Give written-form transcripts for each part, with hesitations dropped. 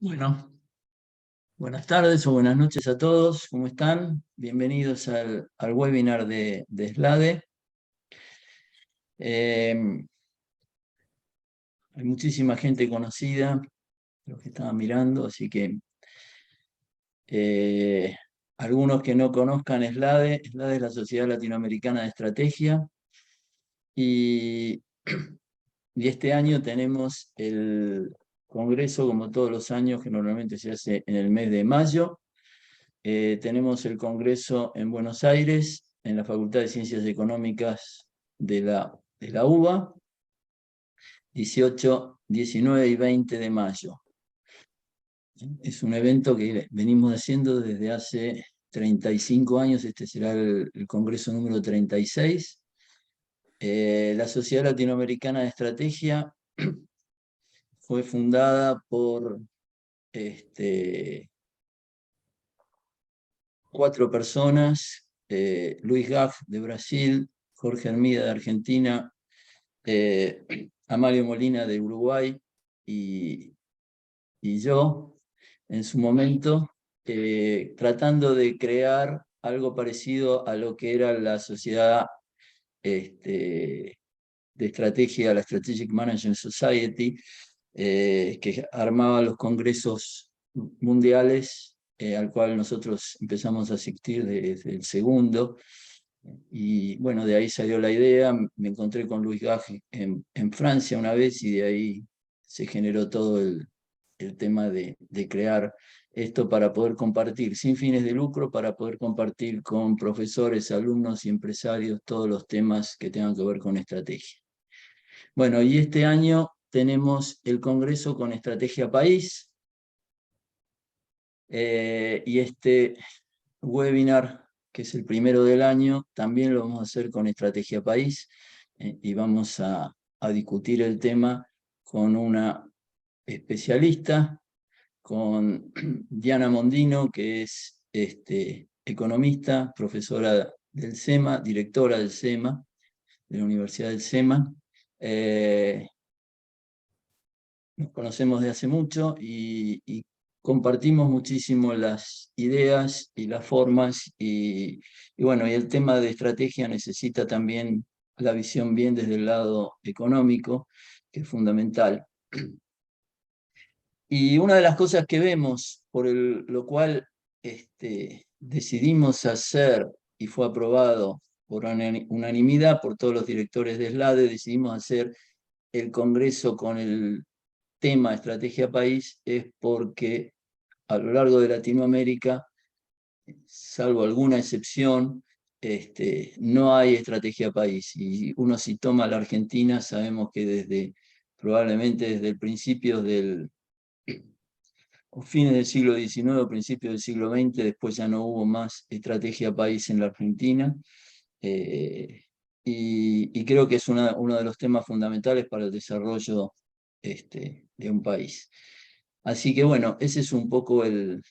Bueno, buenas tardes o buenas noches a todos, ¿cómo están? Bienvenidos al webinar de SLADE. Hay muchísima gente conocida, los que estaban mirando, así que algunos que no conozcan SLADE es la Sociedad Latinoamericana de Estrategia, y este año tenemos el congreso, como todos los años, que normalmente se hace en el mes de mayo. Tenemos el congreso en Buenos Aires, en la Facultad de Ciencias Económicas de la UBA, 18, 19 y 20 de mayo. Es un evento que venimos haciendo desde hace 35 años, este será el congreso número 36. La Sociedad Latinoamericana de Estrategia fue fundada por 4 personas: Luis Gaj de Brasil, Jorge Armida de Argentina, Amalio Molina de Uruguay y yo, en su momento, tratando de crear algo parecido a lo que era la sociedad de estrategia, la Strategic Management Society, que armaba los congresos mundiales, al cual nosotros empezamos a asistir desde el segundo. Y bueno, de ahí salió la idea. Me encontré con Luis Gage en Francia una vez, y de ahí se generó todo el tema de crear esto para poder compartir, sin fines de lucro, para poder compartir con profesores, alumnos y empresarios todos los temas que tengan que ver con estrategia. Bueno, y este año tenemos el Congreso con Estrategia País, y este webinar, que es el primero del año, también lo vamos a hacer con Estrategia País, y vamos a discutir el tema con una especialista, con Diana Mondino, que es economista, profesora del SEMA, directora del SEMA, de la Universidad del SEMA. Nos conocemos de hace mucho y compartimos muchísimo las ideas y las formas, y bueno, y el tema de estrategia necesita también la visión bien desde el lado económico, que es fundamental. Y una de las cosas que vemos, por lo cual decidimos hacer, y fue aprobado por unanimidad por todos los directores de SLADE, decidimos hacer el congreso con el tema Estrategia País, es porque a lo largo de Latinoamérica, salvo alguna excepción, no hay estrategia país. Y uno, si toma la Argentina, sabemos que probablemente desde el principio o fines del siglo XIX o principios del siglo XX, después ya no hubo más estrategia país en la Argentina. Y creo que es uno de los temas fundamentales para el desarrollo de un país. Así que bueno, ese es un poco el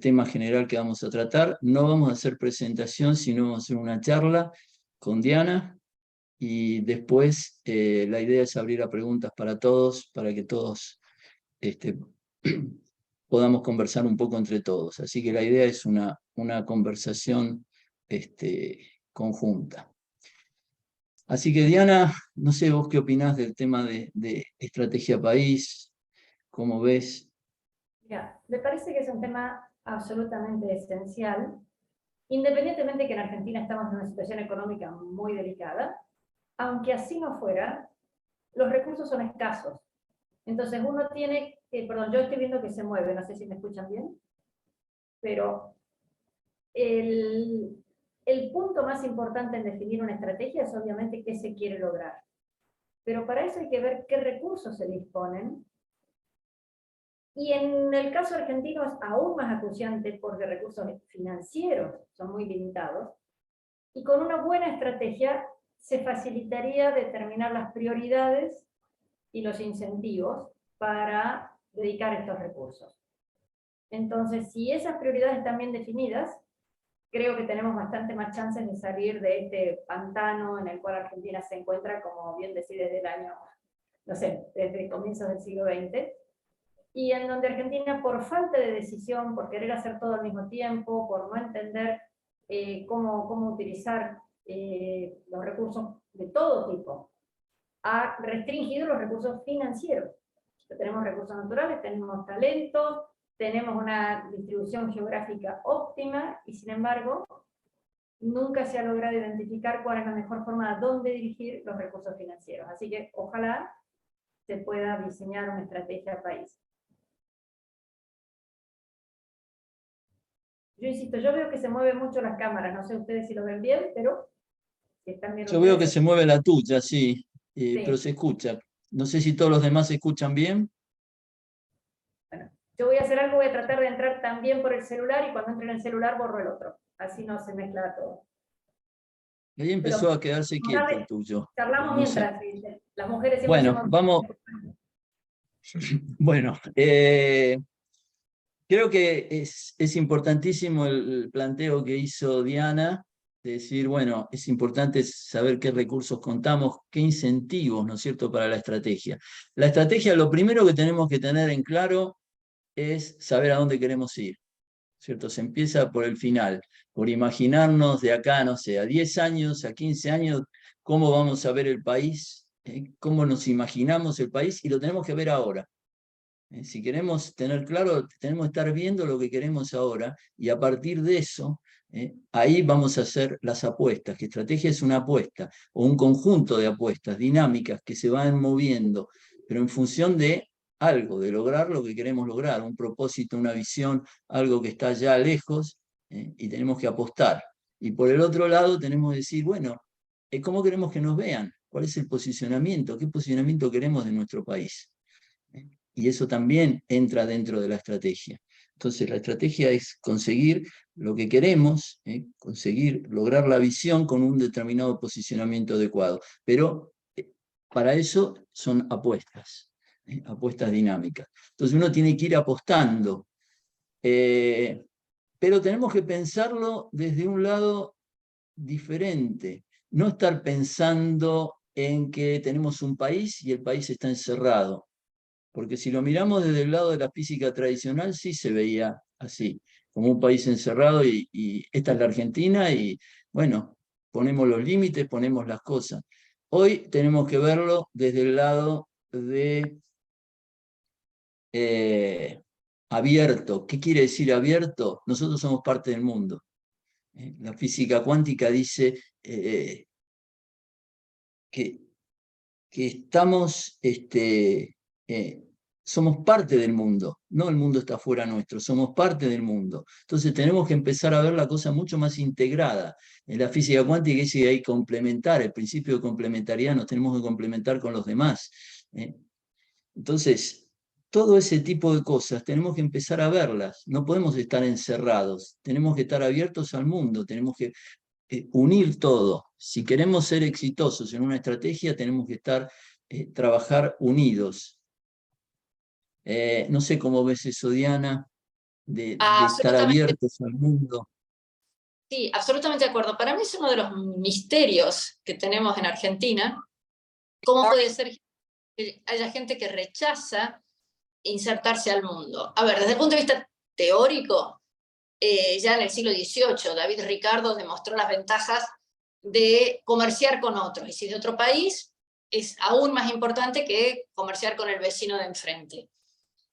tema general que vamos a tratar. No vamos a hacer presentación, sino vamos a hacer una charla con Diana, y después la idea es abrir a preguntas para todos, para que todos podamos conversar un poco entre todos. Así que la idea es una conversación conjunta. Así que Diana, no sé vos qué opinás del tema de estrategia país, ¿cómo ves? Mira, me parece que es un tema absolutamente esencial, independientemente que en Argentina estamos en una situación económica muy delicada. Aunque así no fuera, los recursos son escasos. Entonces uno tiene, perdón, yo estoy viendo que se mueve, no sé si me escuchan bien, pero el punto más importante en definir una estrategia es obviamente qué se quiere lograr. Pero para eso hay que ver qué recursos se disponen. Y en el caso argentino es aún más acuciante porque recursos financieros son muy limitados. Y con una buena estrategia se facilitaría determinar las prioridades y los incentivos para dedicar estos recursos. Entonces, si esas prioridades están bien definidas, creo que tenemos bastante más chances de salir de este pantano en el cual Argentina se encuentra, como bien decía, desde el año, no sé, desde comienzos del siglo XX. y en donde Argentina, por falta de decisión, por querer hacer todo al mismo tiempo, por no entender cómo utilizar los recursos de todo tipo, ha restringido los recursos financieros. Tenemos recursos naturales, tenemos talentos, tenemos una distribución geográfica óptima, y sin embargo, nunca se ha logrado identificar cuál es la mejor forma de dónde dirigir los recursos financieros. Así que ojalá se pueda diseñar una estrategia país. Yo insisto, yo veo que se mueven mucho las cámaras, no sé ustedes si lo ven bien, pero si están bien Yo veo que ustedes. se mueve la tuya, sí, pero Sí. se escucha. No sé si todos los demás se escuchan bien. Bueno, yo voy a hacer algo, voy a tratar de entrar también por el celular, y cuando entre en el celular borro el otro. Así no se mezcla todo. Ahí Pero empezó a quedarse quieto el dale, tuyo. charlamos No sé. mientras, ¿sí? Las mujeres siempre se Bueno, emocionan. vamos. Bueno, creo que es importantísimo el planteo que hizo Diana, de decir, bueno, es importante saber qué recursos contamos, qué incentivos, ¿no es cierto?, para la estrategia. La estrategia, lo primero que tenemos que tener en claro es saber a dónde queremos ir, ¿cierto? Se empieza por el final, por imaginarnos de acá, no sé, a 10 años, a 15 años, cómo vamos a ver el país, cómo nos imaginamos el país, y lo tenemos que ver ahora. Si queremos tener claro, tenemos que estar viendo lo que queremos ahora, y a partir de eso, ahí vamos a hacer las apuestas, que estrategia es una apuesta, o un conjunto de apuestas dinámicas que se van moviendo, pero en función de algo, de lograr lo que queremos lograr, un propósito, una visión, algo que está ya lejos, y tenemos que apostar. Y por el otro lado tenemos que decir, bueno, ¿cómo queremos que nos vean? ¿Cuál es el posicionamiento? ¿Qué posicionamiento queremos de nuestro país? Y eso también entra dentro de la estrategia. Entonces, la estrategia es conseguir lo que queremos, conseguir lograr la visión con un determinado posicionamiento adecuado. Pero para eso son apuestas, apuestas dinámicas. Entonces, uno tiene que ir apostando. Pero tenemos que pensarlo desde un lado diferente. No estar pensando en que tenemos un país y el país está encerrado. Porque si lo miramos desde el lado de la física tradicional, sí se veía así, como un país encerrado, y esta es la Argentina, y bueno, ponemos los límites, ponemos las cosas. Hoy tenemos que verlo desde el lado de abierto. ¿Qué quiere decir abierto? Nosotros somos parte del mundo. La física cuántica dice que estamos, somos parte del mundo, no el mundo está fuera nuestro, somos parte del mundo. Entonces tenemos que empezar a ver la cosa mucho más integrada. En la física cuántica dice que hay que complementar, el principio de complementariedad, nos tenemos que complementar con los demás. Entonces, todo ese tipo de cosas tenemos que empezar a verlas, no podemos estar encerrados, tenemos que estar abiertos al mundo, tenemos que unir todo. Si queremos ser exitosos en una estrategia, tenemos que trabajar unidos. No sé cómo ves eso, Diana, de estar Absolutamente, abiertos al mundo. sí, absolutamente de acuerdo. Para mí es uno de los misterios que tenemos en Argentina. ¿Cómo puede ser que haya gente que rechaza insertarse al mundo? A ver, desde el punto de vista teórico, ya en el siglo XVIII, David Ricardo demostró las ventajas de comerciar con otros. Y si de otro país, es aún más importante que comerciar con el vecino de enfrente.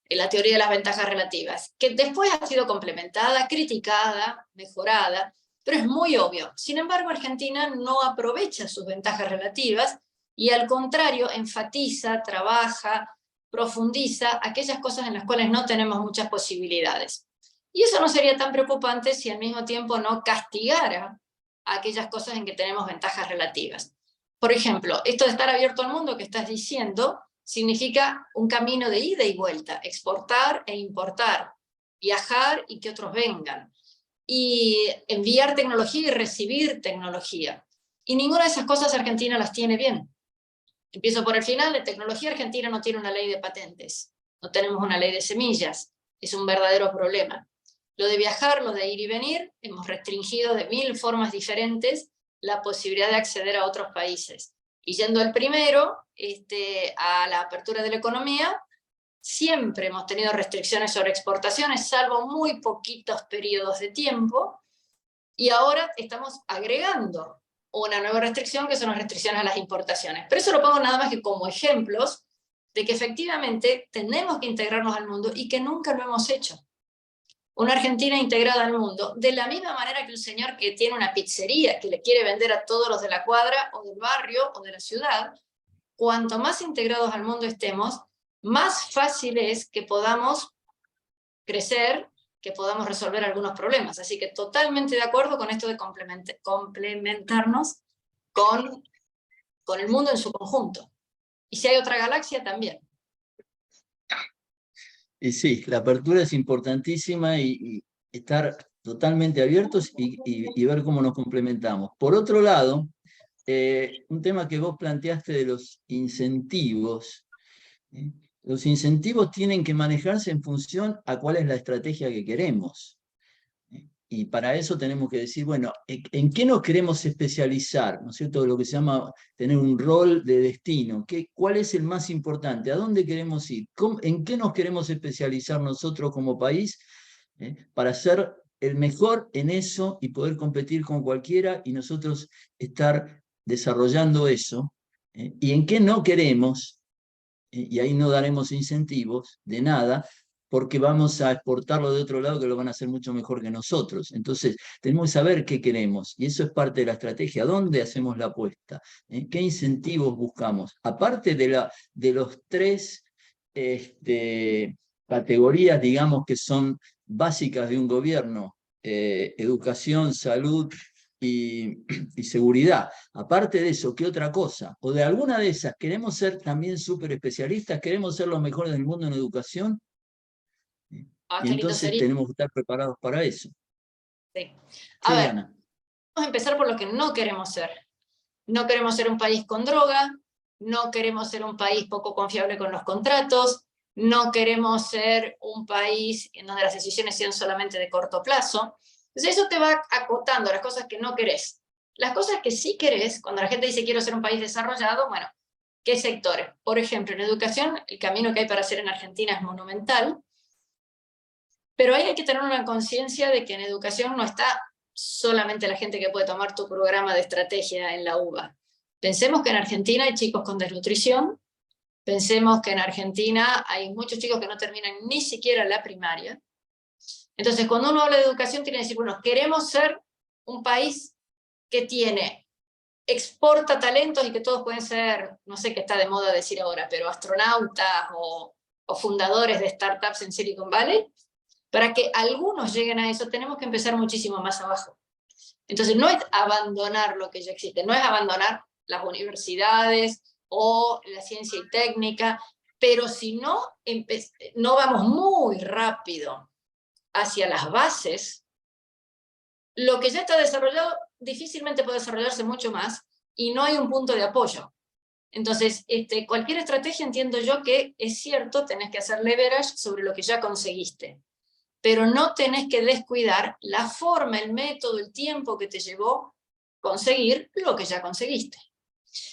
En la teoría de las ventajas relativas, que después ha sido complementada, criticada, mejorada, pero es muy obvio. Sin embargo, Argentina no aprovecha sus ventajas relativas y al contrario enfatiza, trabaja, profundiza aquellas cosas en las cuales no tenemos muchas posibilidades. Y eso no sería tan preocupante si al mismo tiempo no castigara aquellas cosas en que tenemos ventajas relativas. Por ejemplo, esto de estar abierto al mundo que estás diciendo significa un camino de ida y vuelta, exportar e importar, viajar y que otros vengan, y enviar tecnología y recibir tecnología. Y ninguna de esas cosas Argentina las tiene bien. Empiezo por el final, de tecnología Argentina no tiene una ley de patentes, no tenemos una ley de semillas, es un verdadero problema. Lo de viajar, lo de ir y venir, hemos restringido de 1000 formas diferentes la posibilidad de acceder a otros países. Y yendo al primero, a la apertura de la economía, siempre hemos tenido restricciones sobre exportaciones, salvo muy poquitos periodos de tiempo, y ahora estamos agregando una nueva restricción, que son las restricciones a las importaciones. Pero eso lo pongo nada más que como ejemplos de que efectivamente tenemos que integrarnos al mundo y que nunca lo hemos hecho. Una Argentina integrada al mundo, de la misma manera que un señor que tiene una pizzería, que le quiere vender a todos los de la cuadra, o del barrio, o de la ciudad, cuanto más integrados al mundo estemos, más fácil es que podamos crecer, que podamos resolver algunos problemas. Así que totalmente de acuerdo con esto de complementarnos con el mundo en su conjunto. Y si hay otra galaxia, también. Y sí, la apertura es importantísima y estar totalmente abiertos y ver cómo nos complementamos. Por otro lado, un tema que vos planteaste de los incentivos. Los incentivos tienen que manejarse en función a cuál es la estrategia que queremos. Y para eso tenemos que decir, bueno, ¿en qué nos queremos especializar? ¿No es cierto? Lo que se llama tener un rol de destino. ¿Cuál es el más importante? ¿A dónde queremos ir? ¿En qué nos queremos especializar nosotros como país para ser el mejor en eso y poder competir con cualquiera y nosotros estar desarrollando eso? ¿Y en qué no queremos? Y ahí no daremos incentivos de nada, porque vamos a exportarlo de otro lado que lo van a hacer mucho mejor que nosotros. Entonces, tenemos que saber qué queremos, y eso es parte de la estrategia. ¿Dónde hacemos la apuesta? ¿Qué incentivos buscamos? Aparte de los tres categorías, digamos, que son básicas de un gobierno, educación, salud y seguridad. Aparte de eso, ¿qué otra cosa? O de alguna de esas, ¿queremos ser también súper especialistas? ¿Queremos ser los mejores del mundo en educación? Ah, Y qué lindo entonces sería. tenemos que estar preparados para eso. Sí. A Sí, ver, Ana. vamos a empezar por lo que no queremos ser. No queremos ser un país con droga, no queremos ser un país poco confiable con los contratos, no queremos ser un país en donde las decisiones sean solamente de corto plazo. Entonces eso te va acotando las cosas que no querés. Las cosas que sí querés, cuando la gente dice quiero ser un país desarrollado, bueno, ¿qué sectores? Por ejemplo, en educación, el camino que hay para hacer en Argentina es monumental, pero ahí hay que tener una conciencia de que en educación no está solamente la gente que puede tomar tu programa de estrategia en la UBA. Pensemos que en Argentina hay chicos con desnutrición, pensemos que en Argentina hay muchos chicos que no terminan ni siquiera la primaria. Entonces, cuando uno habla de educación, tiene que decir, bueno, queremos ser un país que exporta talentos y que todos pueden ser, no sé qué está de moda decir ahora, pero astronautas o fundadores de startups en Silicon Valley. Para que algunos lleguen a eso, tenemos que empezar muchísimo más abajo. Entonces, no es abandonar lo que ya existe, no es abandonar las universidades o la ciencia y técnica, pero si no vamos muy rápido hacia las bases, lo que ya está desarrollado difícilmente puede desarrollarse mucho más y no hay un punto de apoyo. Entonces, cualquier estrategia, entiendo yo que es cierto, tenés que hacer leverage sobre lo que ya conseguiste, pero no tenés que descuidar la forma, el método, el tiempo que te llevó conseguir lo que ya conseguiste.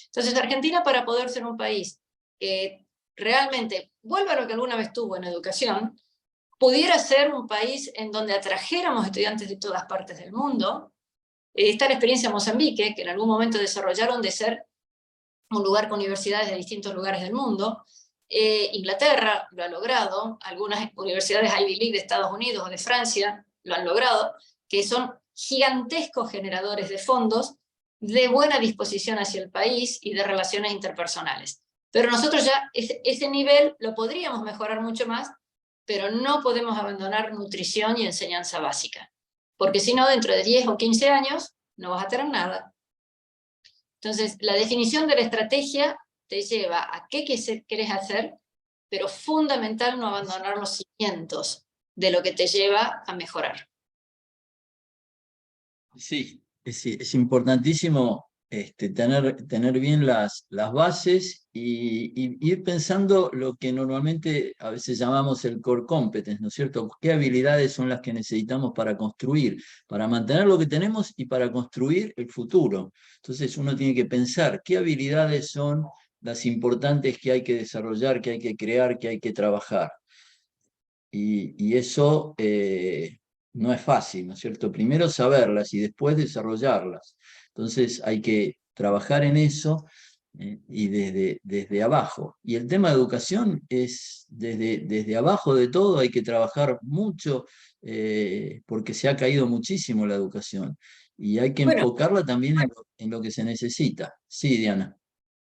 Entonces, Argentina, para poder ser un país que realmente vuelva a lo que alguna vez tuvo en educación, pudiera ser un país en donde atrajéramos estudiantes de todas partes del mundo. Está la experiencia en Mozambique, que en algún momento desarrollaron de ser un lugar con universidades de distintos lugares del mundo. Inglaterra lo ha logrado, algunas universidades Ivy League de Estados Unidos o de Francia lo han logrado, que son gigantescos generadores de fondos, de buena disposición hacia el país y de relaciones interpersonales. Pero nosotros ya ese nivel lo podríamos mejorar mucho más, pero no podemos abandonar nutrición y enseñanza básica, porque si no, dentro de 10 o 15 años no vas a tener nada. Entonces, la definición de la estrategia te lleva a qué querés hacer, pero fundamental no abandonar los cimientos de lo que te lleva a mejorar. Sí, es importantísimo tener bien las bases y ir pensando lo que normalmente a veces llamamos el core competence, ¿no es cierto? ¿Qué habilidades son las que necesitamos para construir, para mantener lo que tenemos y para construir el futuro? Entonces uno tiene que pensar qué habilidades son las importantes que hay que desarrollar, que hay que crear, que hay que trabajar. Y eso no es fácil, ¿no es cierto? Primero saberlas y después desarrollarlas. Entonces hay que trabajar en eso y desde abajo. Y el tema de educación es desde abajo de todo, hay que trabajar mucho porque se ha caído muchísimo la educación. Y hay que Bueno, enfocarla también en lo que se necesita. Sí, Diana.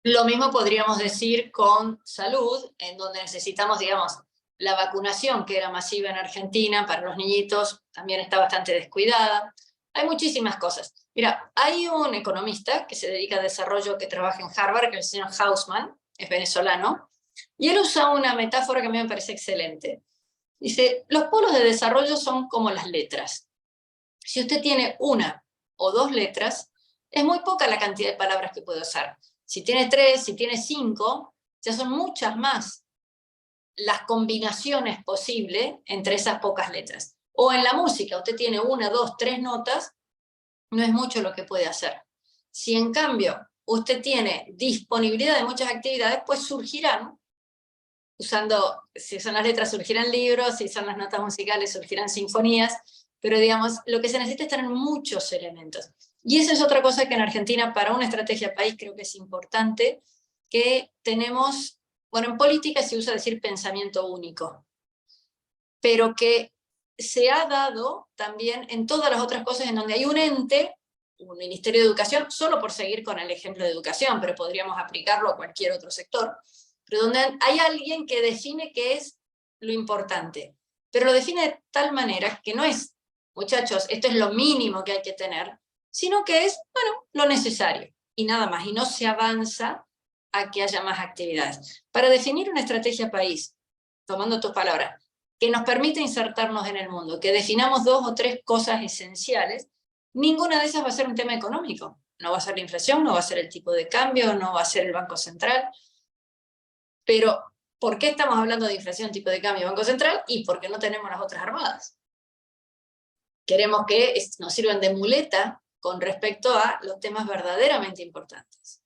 lo mismo podríamos decir con salud, en donde necesitamos, digamos, la vacunación, que era masiva en Argentina para los niñitos, también está bastante descuidada. Hay muchísimas cosas. Mira, hay un economista que se dedica a desarrollo, que trabaja en Harvard, que es el señor Hausman, es venezolano, y él usa una metáfora que a mí me parece excelente. Dice, los polos de desarrollo son como las letras. Si usted tiene una o dos letras, es muy poca la cantidad de palabras que puede usar. Si tiene 3, si tiene 5, ya son muchas más las combinaciones posibles entre esas pocas letras. O en la música, usted tiene 1, 2, 3 notas, no es mucho lo que puede hacer. Si en cambio usted tiene disponibilidad de muchas actividades, pues surgirán, usando, si son las letras, surgirán libros, si son las notas musicales, surgirán sinfonías, pero digamos, lo que se necesita es tener muchos elementos. Y esa es otra cosa que en Argentina, para una estrategia país, creo que es importante, que tenemos, bueno, en política se usa decir pensamiento único, pero que se ha dado también en todas las otras cosas en donde hay un ente, un Ministerio de Educación, solo por seguir con el ejemplo de educación, pero podríamos aplicarlo a cualquier otro sector, pero donde hay alguien que define qué es lo importante, pero lo define de tal manera que no es, muchachos, esto es lo mínimo que hay que tener, sino que es, bueno, lo necesario, y nada más, y no se avanza a que haya más actividades. Para definir una estrategia país, tomando tus palabras, que nos permite insertarnos en el mundo, que definamos 2 o 3 cosas esenciales, ninguna de esas va a ser un tema económico. No va a ser la inflación, no va a ser el tipo de cambio, no va a ser el Banco Central. Pero, ¿por qué estamos hablando de inflación, tipo de cambio, Banco Central? Y porque no tenemos las otras armadas. Queremos que nos sirvan de muleta con respecto a los temas verdaderamente importantes.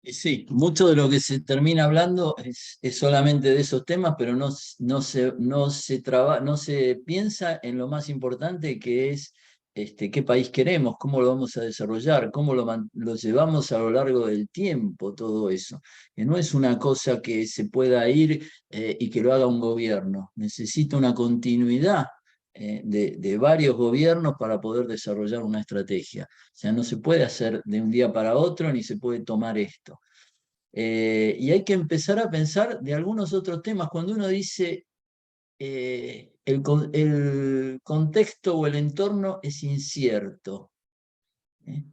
Sí, mucho de lo que se termina hablando es solamente de esos temas, pero no se piensa en lo más importante, que es qué país queremos, cómo lo vamos a desarrollar, cómo lo llevamos a lo largo del tiempo, todo eso. Que no es una cosa que se pueda ir y que lo haga un gobierno. Necesita una continuidad de varios gobiernos para poder desarrollar una estrategia. O sea, no se puede hacer de un día para otro ni se puede tomar esto. Y hay que empezar a pensar de algunos otros temas. Cuando uno dice el contexto o el entorno es incierto, ¿eh?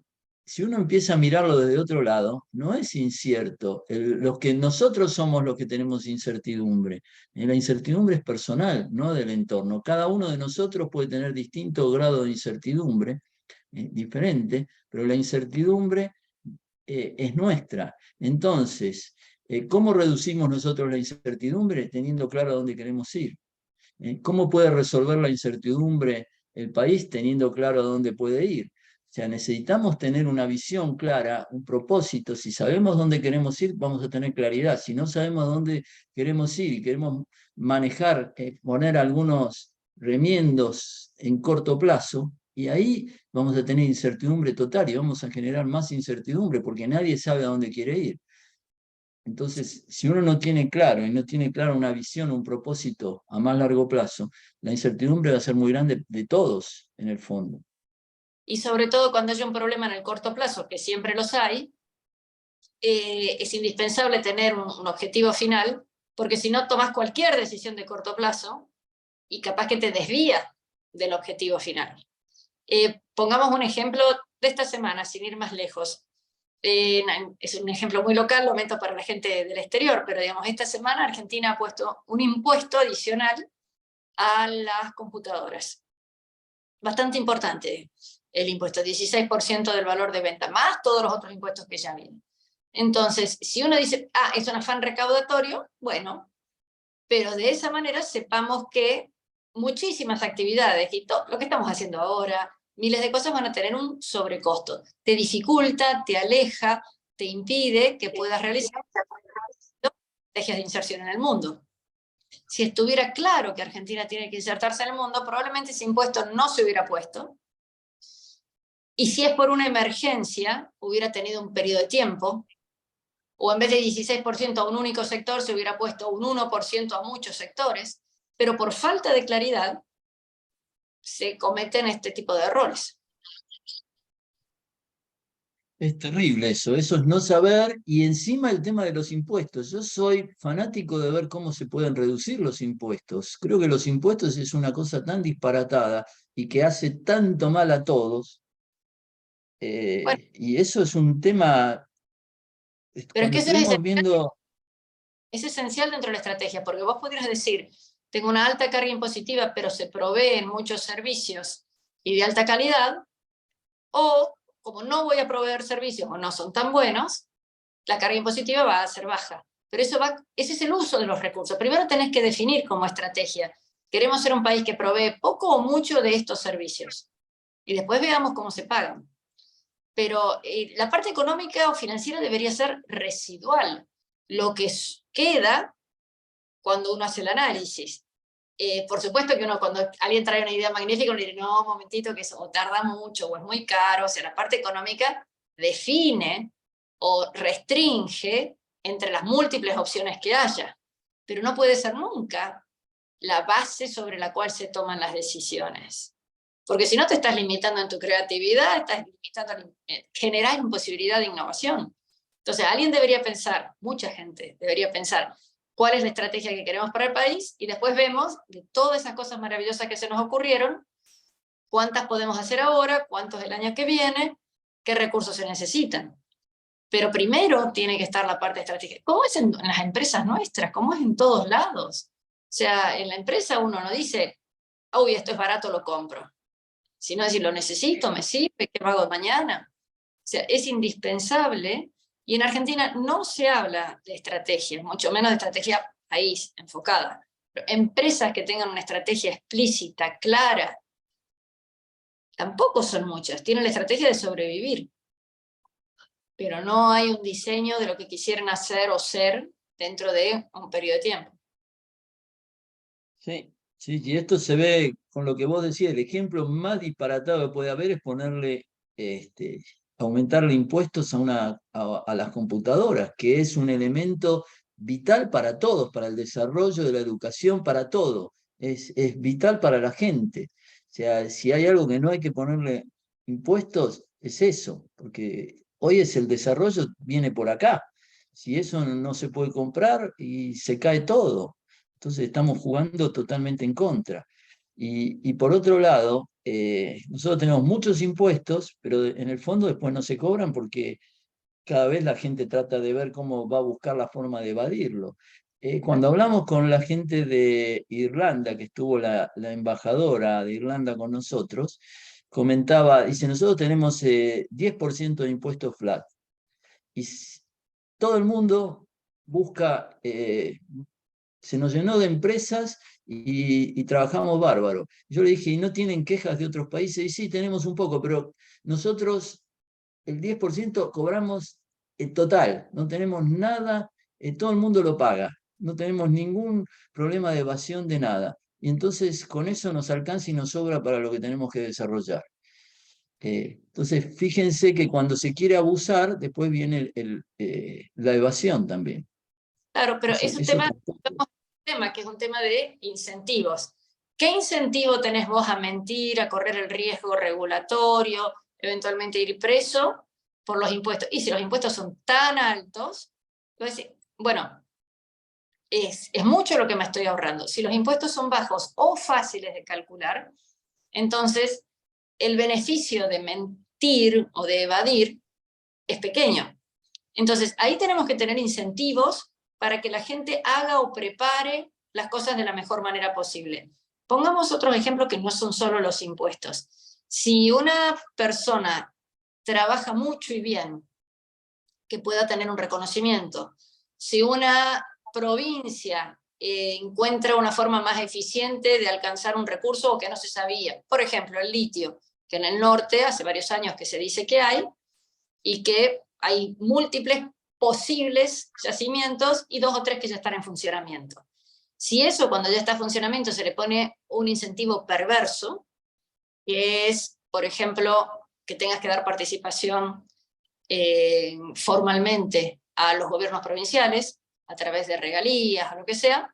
Si uno empieza a mirarlo desde otro lado, no es incierto. Los que nosotros somos los que tenemos incertidumbre. La incertidumbre es personal, no del entorno. Cada uno de nosotros puede tener distinto grado de incertidumbre, diferente, pero la incertidumbre es nuestra. Entonces, ¿cómo reducimos nosotros la incertidumbre? Teniendo claro a dónde queremos ir. ¿Cómo puede resolver la incertidumbre el país teniendo claro a dónde puede ir? O sea, necesitamos tener una visión clara, un propósito. Si sabemos dónde queremos ir, vamos a tener claridad. Si no sabemos dónde queremos ir y queremos manejar, poner algunos remiendos en corto plazo, y ahí vamos a tener incertidumbre total y vamos a generar más incertidumbre porque nadie sabe a dónde quiere ir. Entonces, si uno no tiene claro y no tiene claro una visión, un propósito a más largo plazo, la incertidumbre va a ser muy grande de todos en el fondo. Y sobre todo cuando haya un problema en el corto plazo, que siempre los hay, es indispensable tener un objetivo final, porque si no tomas cualquier decisión de corto plazo y capaz que te desvía del objetivo final. Pongamos un ejemplo de esta semana, sin ir más lejos. Es un ejemplo muy local, lo meto para la gente del exterior, pero digamos, esta semana Argentina ha puesto un impuesto adicional a las computadoras. Bastante importante el impuesto, 16% del valor de venta, más todos los otros impuestos que ya vienen. Entonces, si uno dice, es un afán recaudatorio, bueno, pero de esa manera sepamos que muchísimas actividades, y todo lo que estamos haciendo ahora, miles de cosas van a tener un sobrecosto. Te dificulta, te aleja, te impide que puedas realizar estrategias de inserción en el mundo. Si estuviera claro que Argentina tiene que insertarse en el mundo, probablemente ese impuesto no se hubiera puesto. Y si es por una emergencia, hubiera tenido un periodo de tiempo, o en vez de 16% a un único sector, se hubiera puesto un 1% a muchos sectores, pero por falta de claridad se cometen este tipo de errores. Es terrible eso es no saber, y encima el tema de los impuestos. Yo soy fanático de ver cómo se pueden reducir los impuestos. Creo que los impuestos es una cosa tan disparatada y que hace tanto mal a todos. Bueno, Y eso es un tema, pero es cuando que eso estuvimos viendo... es esencial dentro de la estrategia, porque vos podrías decir, tengo una alta carga impositiva, pero se proveen muchos servicios y de alta calidad, o como no voy a proveer servicios o no son tan buenos, la carga impositiva va a ser baja. Pero ese es el uso de los recursos. Primero tenés que definir como estrategia. Queremos ser un país que provee poco o mucho de estos servicios. Y después veamos cómo se pagan. Pero la parte económica o financiera debería ser residual. Lo que queda cuando uno hace el análisis. Por supuesto que uno, cuando alguien trae una idea magnífica, uno dice, no, un momentito, que eso o tarda mucho o es muy caro. O sea, la parte económica define o restringe entre las múltiples opciones que haya, pero no puede ser nunca la base sobre la cual se toman las decisiones. Porque si no te estás limitando en tu creatividad, estás limitando a generar imposibilidad de innovación. Entonces alguien debería pensar, mucha gente debería pensar, cuál es la estrategia que queremos para el país, y después vemos de todas esas cosas maravillosas que se nos ocurrieron, cuántas podemos hacer ahora, cuántos el año que viene, qué recursos se necesitan. Pero primero tiene que estar la parte estratégica. ¿Cómo es en las empresas nuestras? ¿Cómo es en todos lados? O sea, en la empresa uno no dice, uy, esto es barato, lo compro. Sino decir, lo necesito, me sirve, ¿qué hago mañana? O sea, es indispensable. Y en Argentina no se habla de estrategia, mucho menos de estrategia país enfocada. Pero empresas que tengan una estrategia explícita, clara, tampoco son muchas. Tienen la estrategia de sobrevivir. Pero no hay un diseño de lo que quisieran hacer o ser dentro de un periodo de tiempo. Sí, sí, y esto se ve con lo que vos decías, el ejemplo más disparatado que puede haber es ponerle, aumentarle impuestos a las computadoras, que es un elemento vital para todos, para el desarrollo de la educación, para todo. Es vital para la gente. O sea, si hay algo que no hay que ponerle impuestos, es eso, porque hoy es el desarrollo, viene por acá. Si eso no se puede comprar y se cae todo. Entonces estamos jugando totalmente en contra. Y por otro lado, nosotros tenemos muchos impuestos, pero en el fondo después no se cobran porque cada vez la gente trata de ver cómo va a buscar la forma de evadirlo. Cuando hablamos con la gente de Irlanda, que estuvo la embajadora de Irlanda con nosotros, comentaba, dice, nosotros tenemos 10% de impuestos flat. Y todo el mundo busca se nos llenó de empresas y trabajamos bárbaro. Yo le dije, ¿y no tienen quejas de otros países? Y sí, tenemos un poco, pero nosotros el 10% cobramos el total, no tenemos nada, todo el mundo lo paga, no tenemos ningún problema de evasión de nada. Y entonces con eso nos alcanza y nos sobra para lo que tenemos que desarrollar. Entonces, fíjense que cuando se quiere abusar, después viene la evasión también. Claro, pero es un tema Tampoco. que es un tema de incentivos. ¿Qué incentivo tenés vos a mentir, a correr el riesgo regulatorio, eventualmente ir preso por los impuestos? Y si los impuestos son tan altos, entonces, bueno, es mucho lo que me estoy ahorrando. Si los impuestos son bajos o fáciles de calcular, entonces el beneficio de mentir o de evadir es pequeño. Entonces ahí tenemos que tener incentivos para que la gente haga o prepare las cosas de la mejor manera posible. Pongamos otros ejemplos que no son solo los impuestos. Si una persona trabaja mucho y bien, que pueda tener un reconocimiento. Si una provincia encuentra una forma más eficiente de alcanzar un recurso o que no se sabía, por ejemplo, el litio, que en el norte hace varios años que se dice que hay, y que hay múltiples posibles yacimientos y 2 o 3 que ya están en funcionamiento. Si eso, cuando ya está en funcionamiento, se le pone un incentivo perverso, que es, por ejemplo, que tengas que dar participación formalmente a los gobiernos provinciales, a través de regalías, o lo que sea,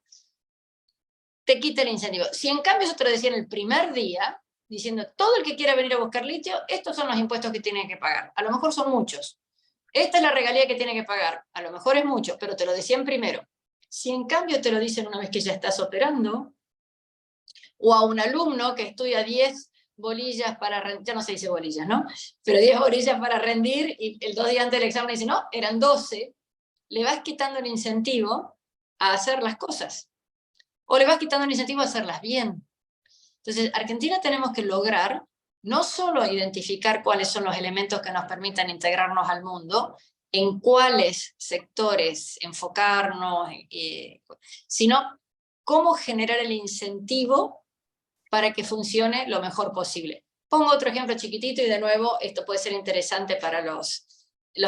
te quita el incentivo. Si en cambio eso te lo decía en el primer día, diciendo, todo el que quiera venir a buscar litio, estos son los impuestos que tiene que pagar. A lo mejor son muchos. Esta es la regalía que tiene que pagar. A lo mejor es mucho, pero te lo decían primero. Si en cambio te lo dicen una vez que ya estás operando, o a un alumno que estudia 10 bolillas para, ya no se dice bolillas, ¿no? Pero 10 bolillas para rendir, y el 2 días antes del examen dice, no, eran 12, le vas quitando el incentivo a hacer las cosas. O le vas quitando el incentivo a hacerlas bien. Entonces, Argentina tenemos que lograr no solo identificar cuáles son los elementos que nos permitan integrarnos al mundo, en cuáles sectores enfocarnos, sino cómo generar el incentivo para que funcione lo mejor posible. Pongo otro ejemplo chiquitito y de nuevo esto puede ser interesante para los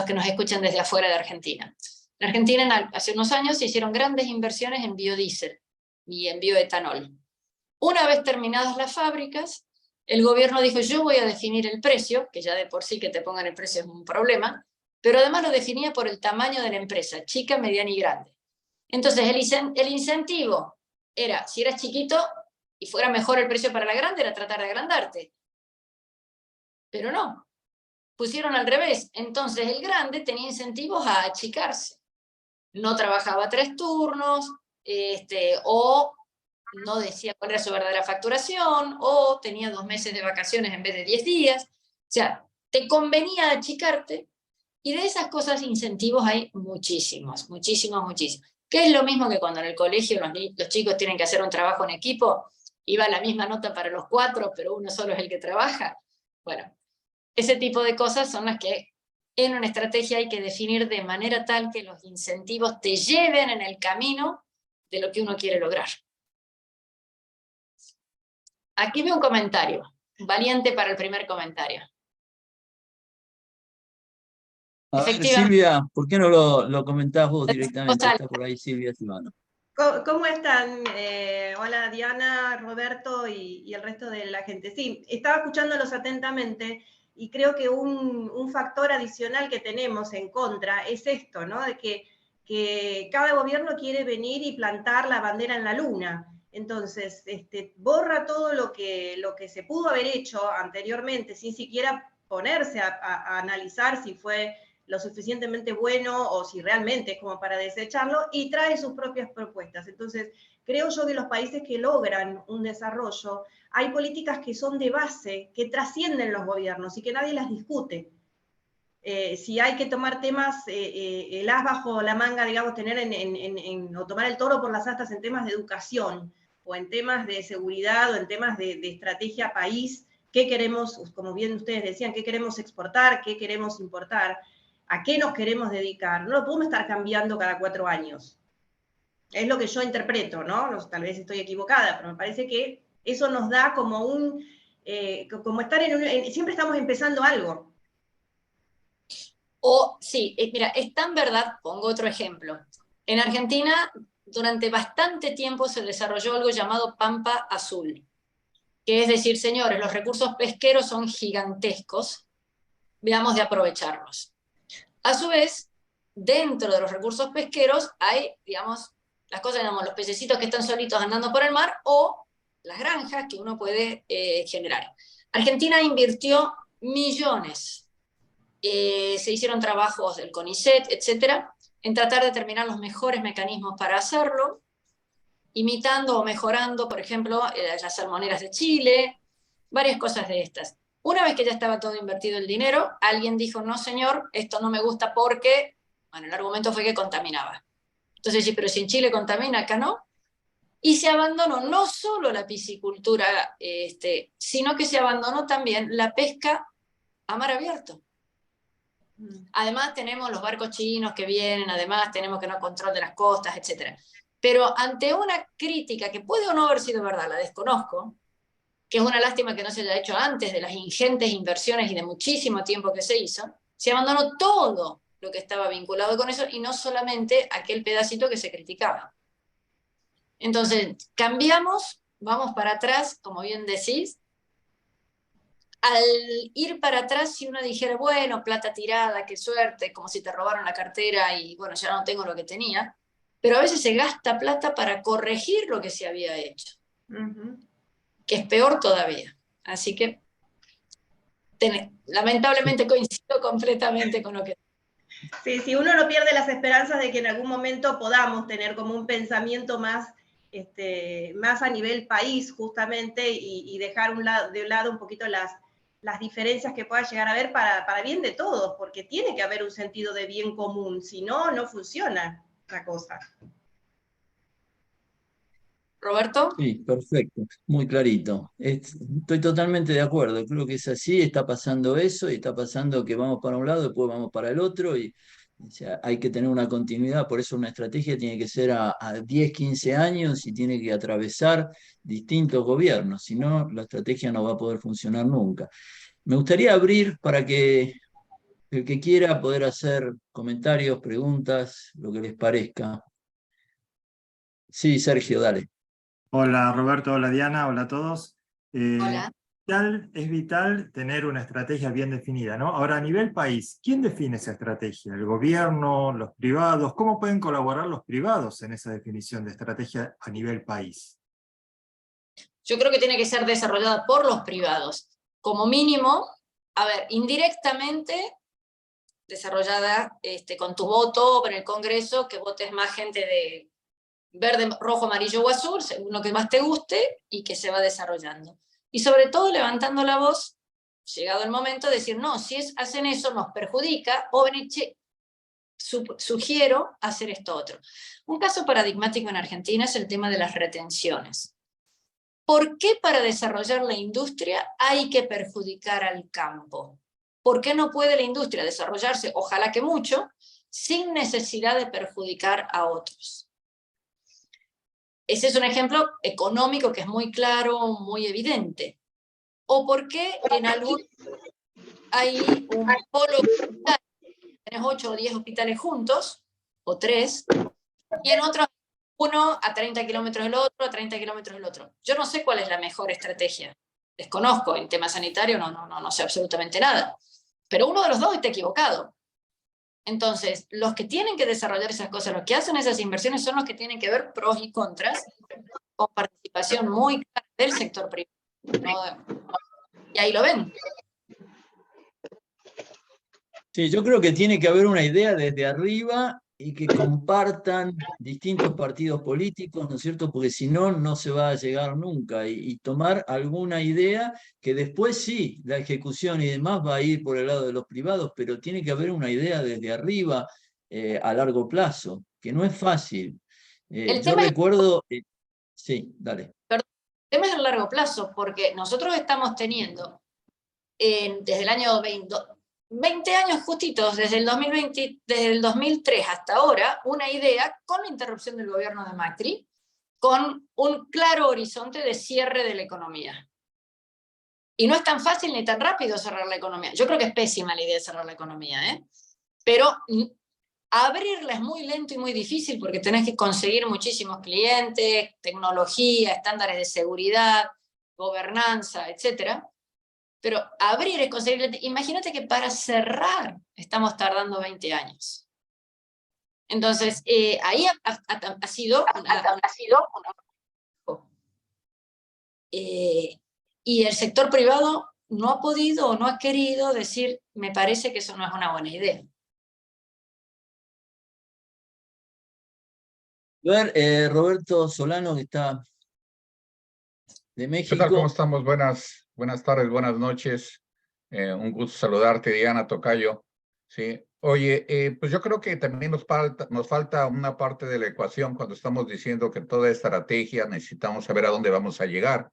que nos escuchan desde afuera de Argentina. En Argentina hace unos años se hicieron grandes inversiones en biodiesel y en bioetanol. Una vez terminadas las fábricas, el gobierno dijo, yo voy a definir el precio, que ya de por sí que te pongan el precio es un problema, pero además lo definía por el tamaño de la empresa, chica, mediana y grande. Entonces el incentivo era, si eras chiquito y fuera mejor el precio para la grande, era tratar de agrandarte. Pero no, pusieron al revés. Entonces el grande tenía incentivos a achicarse. No trabajaba 3 turnos, o no decía cuál era su verdadera facturación, o tenía 2 meses de vacaciones en vez de 10 días. O sea, te convenía achicarte, y de esas cosas incentivos hay muchísimos, muchísimos, muchísimos. Que es lo mismo que cuando en el colegio los chicos tienen que hacer un trabajo en equipo, y va la misma nota para los 4, pero uno solo es el que trabaja. Bueno, ese tipo de cosas son las que en una estrategia hay que definir de manera tal que los incentivos te lleven en el camino de lo que uno quiere lograr. Aquí veo un comentario, valiente para el primer comentario. A ver, Silvia, ¿por qué no lo comentás vos directamente? Está por ahí Silvia Silvano. ¿Cómo están? Hola Diana, Roberto y el resto de la gente. Sí, estaba escuchándolos atentamente y creo que un factor adicional que tenemos en contra es esto, ¿no? De que cada gobierno quiere venir y plantar la bandera en la luna. Entonces, borra todo lo que se pudo haber hecho anteriormente sin siquiera ponerse a analizar si fue lo suficientemente bueno o si realmente es como para desecharlo, y trae sus propias propuestas. Entonces, creo yo que los países que logran un desarrollo, hay políticas que son de base, que trascienden los gobiernos y que nadie las discute. Si hay que tomar temas, el as bajo la manga, digamos, tener o tomar el toro por las astas en temas de educación, o en temas de seguridad, o en temas de estrategia país, qué queremos, como bien ustedes decían, qué queremos exportar, qué queremos importar, a qué nos queremos dedicar. No lo podemos estar cambiando cada 4 años. Es lo que yo interpreto, ¿no? Tal vez estoy equivocada, pero me parece que eso nos da como como estar siempre estamos empezando algo. O, sí, mira, es tan verdad, pongo otro ejemplo. En Argentina, durante bastante tiempo se desarrolló algo llamado Pampa Azul, que es decir, señores, los recursos pesqueros son gigantescos, veamos de aprovecharlos. A su vez, dentro de los recursos pesqueros hay, digamos, las cosas, digamos, los pececitos que están solitos andando por el mar, o las granjas que uno puede generar. Argentina invirtió millones. Se hicieron trabajos del CONICET, etcétera, en tratar de determinar los mejores mecanismos para hacerlo, imitando o mejorando, por ejemplo, las salmoneras de Chile, varias cosas de estas. Una vez que ya estaba todo invertido el dinero, alguien dijo, no señor, esto no me gusta porque, bueno, el argumento fue que contaminaba. Entonces, sí, pero si en Chile contamina, acá no. Y se abandonó no solo la piscicultura, sino que se abandonó también la pesca a mar abierto. Además tenemos los barcos chinos que vienen, además tenemos que no control de las costas, etc. Pero ante una crítica que puede o no haber sido verdad, la desconozco, que es una lástima que no se haya hecho antes de las ingentes inversiones y de muchísimo tiempo que se hizo, se abandonó todo lo que estaba vinculado con eso y no solamente aquel pedacito que se criticaba. Entonces, cambiamos, vamos para atrás, como bien decís. Al ir para atrás, si uno dijera, bueno, plata tirada, qué suerte, como si te robaron la cartera y bueno, ya no tengo lo que tenía, pero a veces se gasta plata para corregir lo que se había hecho, que es peor todavía. Así que, lamentablemente coincido completamente con lo que... Sí, si uno no pierde las esperanzas de que en algún momento podamos tener como un pensamiento más, más a nivel país, justamente, y dejar de un lado un poquito las diferencias que pueda llegar a haber para bien de todos, porque tiene que haber un sentido de bien común, si no, no funciona la cosa. ¿Roberto? Sí, perfecto, muy clarito. Estoy totalmente de acuerdo, creo que es así, está pasando eso y está pasando que vamos para un lado, después vamos para el otro y o sea, hay que tener una continuidad, por eso una estrategia tiene que ser a 10, 15 años y tiene que atravesar distintos gobiernos, si no, la estrategia no va a poder funcionar nunca. Me gustaría abrir para que el que quiera poder hacer comentarios, preguntas, lo que les parezca. Sí, Sergio, dale. Hola Roberto, hola Diana, hola a todos. Hola. Es vital tener una estrategia bien definida, ¿no? Ahora, a nivel país, ¿quién define esa estrategia? ¿El gobierno, los privados? ¿Cómo pueden colaborar los privados en esa definición de estrategia a nivel país? Yo creo que tiene que ser desarrollada por los privados. Como mínimo, a ver, indirectamente desarrollada con tu voto en el Congreso, que votes más gente de verde, rojo, amarillo o azul, según lo que más te guste, y que se va desarrollando. Y sobre todo levantando la voz, llegado el momento, de decir, no, si hacen eso nos perjudica, o venir, che, sugiero hacer esto otro. Un caso paradigmático en Argentina es el tema de las retenciones. ¿Por qué para desarrollar la industria hay que perjudicar al campo? ¿Por qué no puede la industria desarrollarse, ojalá que mucho, sin necesidad de perjudicar a otros? Ese es un ejemplo económico que es muy claro, muy evidente. ¿O por qué en algún hay un polo hospital, tenés 8 o 10 hospitales juntos, o 3, y en otros uno a 30 kilómetros del otro, a 30 kilómetros del otro? Yo no sé cuál es la mejor estrategia. Desconozco, en tema sanitario no sé absolutamente nada. Pero uno de los dos está equivocado. Entonces, los que tienen que desarrollar esas cosas, los que hacen esas inversiones, son los que tienen que ver pros y contras, con participación muy clara del sector privado. Y ahí lo ven. Sí, yo creo que tiene que haber una idea desde arriba y que compartan distintos partidos políticos, ¿no es cierto? Porque si no, no se va a llegar nunca. Y tomar alguna idea que después sí, la ejecución y demás va a ir por el lado de los privados, pero tiene que haber una idea desde arriba a largo plazo, que no es fácil. Yo recuerdo... sí, dale. El tema es a largo plazo, porque nosotros estamos teniendo desde el año 20 años justitos, desde el 2020, desde el 2003 hasta ahora, una idea con la interrupción del gobierno de Macri, con un claro horizonte de cierre de la economía. Y no es tan fácil ni tan rápido cerrar la economía. Yo creo que es pésima la idea de cerrar la economía, pero abrirla es muy lento y muy difícil porque tenés que conseguir muchísimos clientes, tecnología, estándares de seguridad, gobernanza, etc. Pero abrir es conseguir. Imagínate que para cerrar estamos tardando 20 años. Entonces, ahí ha sido y el sector privado no ha podido o no ha querido decir, me parece que eso no es una buena idea. A ver, Roberto Solano, que está de México. ¿Qué tal? ¿Cómo estamos? Buenas tardes, buenas noches. Un gusto saludarte, Diana, tocayo. Sí. Oye, pues yo creo que también nos falta una parte de la ecuación cuando estamos diciendo que toda estrategia necesitamos saber a dónde vamos a llegar.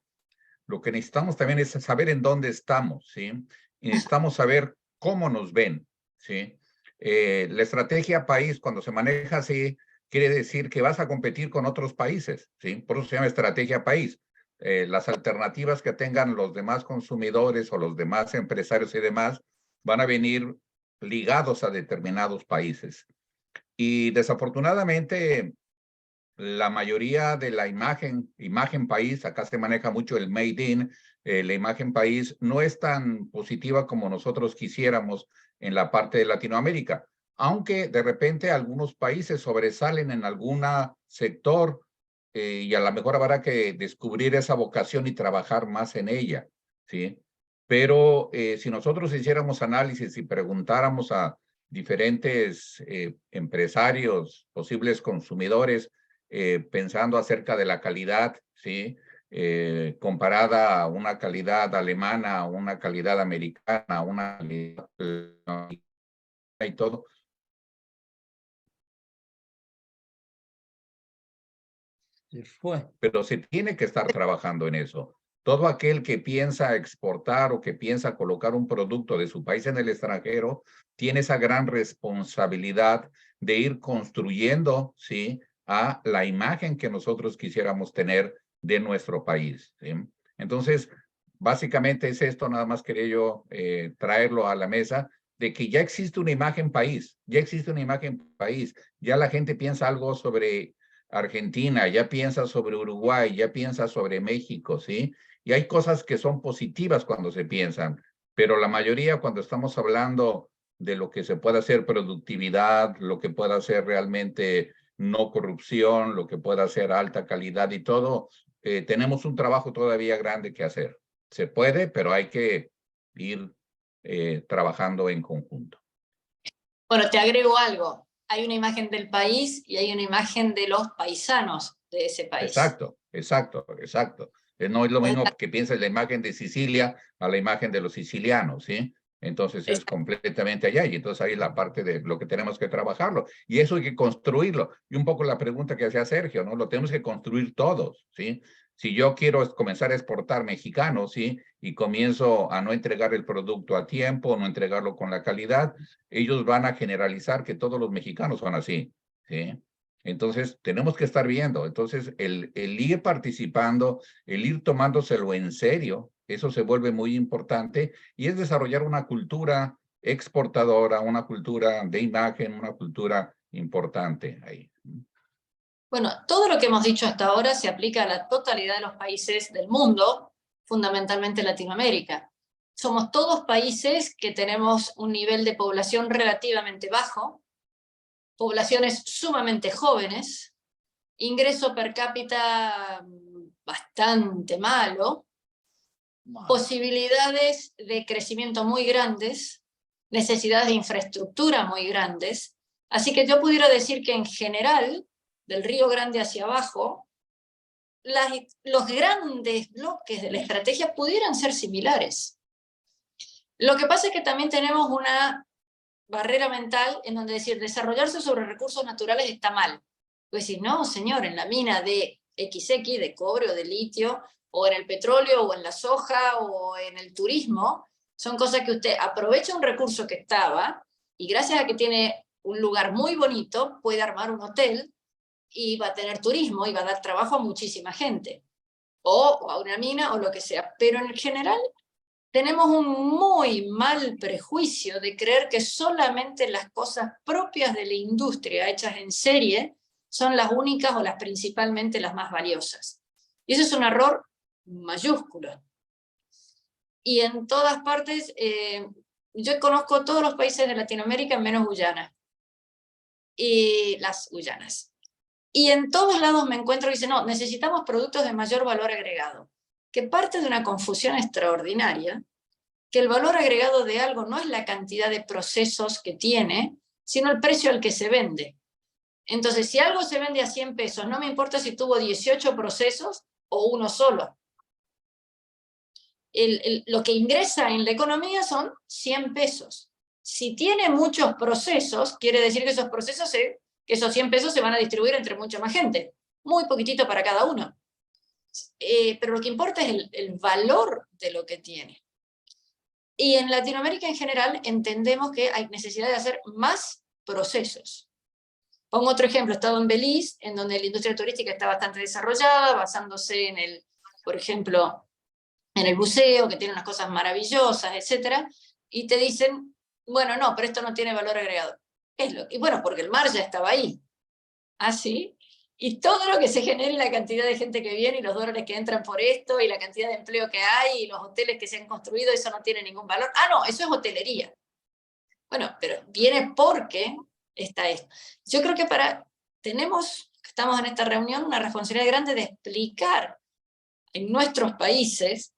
Lo que necesitamos también es saber en dónde estamos, ¿sí? Y necesitamos saber cómo nos ven, ¿sí? La estrategia país, cuando se maneja así, quiere decir que vas a competir con otros países, ¿sí? Por eso se llama estrategia país. las alternativas que tengan los demás consumidores o los demás empresarios y demás van a venir ligados a determinados países. Y desafortunadamente, la mayoría de la imagen país, acá se maneja mucho el made in, la imagen país no es tan positiva como nosotros quisiéramos en la parte de Latinoamérica, aunque de repente algunos países sobresalen en algún sector y a lo mejor habrá que descubrir esa vocación y trabajar más en ella, ¿sí? Pero si nosotros hiciéramos análisis y preguntáramos a diferentes empresarios, posibles consumidores, pensando acerca de la calidad, ¿sí? Comparada a una calidad alemana, a una calidad americana, a una calidad y todo. Se fue. Pero se tiene que estar trabajando en eso. Todo aquel que piensa exportar o que piensa colocar un producto de su país en el extranjero, tiene esa gran responsabilidad de ir construyendo, ¿sí?, a la imagen que nosotros quisiéramos tener de nuestro país, ¿sí? Entonces, básicamente es esto, nada más quería yo traerlo a la mesa, de que ya existe una imagen país, ya la gente piensa algo sobre Argentina, ya piensa sobre Uruguay, ya piensa sobre México, ¿sí? Y hay cosas que son positivas cuando se piensan, pero la mayoría cuando estamos hablando de lo que se puede hacer productividad, lo que pueda hacer realmente no corrupción, lo que pueda hacer alta calidad y todo, tenemos un trabajo todavía grande que hacer. Se puede, pero hay que ir trabajando en conjunto. Bueno, te agrego algo. Hay una imagen del país y hay una imagen de los paisanos de ese país. Exacto. No es lo mismo que pienses la imagen de Sicilia a la imagen de los sicilianos, ¿sí? Entonces es completamente allá y entonces ahí es la parte de lo que tenemos que trabajarlo. Y eso hay que construirlo. Y un poco la pregunta que hacía Sergio, ¿no? Lo tenemos que construir todos, ¿sí? Si yo quiero comenzar a exportar mexicano, ¿sí? Y comienzo a no entregar el producto a tiempo, no entregarlo con la calidad, ellos van a generalizar que todos los mexicanos son así, ¿sí? Entonces, tenemos que estar viendo. Entonces, el ir participando, el ir tomándoselo en serio, eso se vuelve muy importante y es desarrollar una cultura exportadora, una cultura de imagen, una cultura importante ahí. Bueno, todo lo que hemos dicho hasta ahora se aplica a la totalidad de los países del mundo, fundamentalmente Latinoamérica. Somos todos países que tenemos un nivel de población relativamente bajo, poblaciones sumamente jóvenes, ingreso per cápita bastante malo, posibilidades de crecimiento muy grandes, necesidades de infraestructura muy grandes. Así que yo pudiera decir que en general, del Río Grande hacia abajo, los grandes bloques de la estrategia pudieran ser similares. Lo que pasa es que también tenemos una barrera mental en donde decir desarrollarse sobre recursos naturales está mal. Pues decir, no, señor, en la mina de XX, de cobre o de litio, o en el petróleo, o en la soja, o en el turismo, son cosas que usted aprovecha un recurso que estaba, y gracias a que tiene un lugar muy bonito, puede armar un hotel, y va a tener turismo, y va a dar trabajo a muchísima gente. O a una mina, o lo que sea. Pero en general, tenemos un muy mal prejuicio de creer que solamente las cosas propias de la industria, hechas en serie, son las únicas o las principalmente las más valiosas. Y eso es un error mayúsculo. Y en todas partes, yo conozco todos los países de Latinoamérica menos Guyana. Y las Guyanas. Y en todos lados me encuentro y dicen, no, necesitamos productos de mayor valor agregado. Que parte de una confusión extraordinaria, que el valor agregado de algo no es la cantidad de procesos que tiene, sino el precio al que se vende. Entonces, si algo se vende a 100 pesos, no me importa si tuvo 18 procesos o uno solo. Lo que ingresa en la economía son 100 pesos. Si tiene muchos procesos, quiere decir que esos procesos, que esos 100 pesos se van a distribuir entre mucha más gente. Muy poquitito para cada uno. Pero lo que importa es el valor de lo que tiene. Y en Latinoamérica en general entendemos que hay necesidad de hacer más procesos. Pongo otro ejemplo, he estado en Belice, en donde la industria turística está bastante desarrollada, basándose en el por ejemplo, en el buceo, que tiene unas cosas maravillosas, etcétera, y te dicen, bueno, no, pero esto no tiene valor agregado. Y bueno, porque el mar ya estaba ahí. ¿Así? Y todo lo que se genere, la cantidad de gente que viene y los dólares que entran por esto y la cantidad de empleo que hay y los hoteles que se han construido, eso no tiene ningún valor. Ah, no, eso es hotelería. Bueno, pero viene porque está esto. Yo creo que estamos en esta reunión, una responsabilidad grande de explicar en nuestros países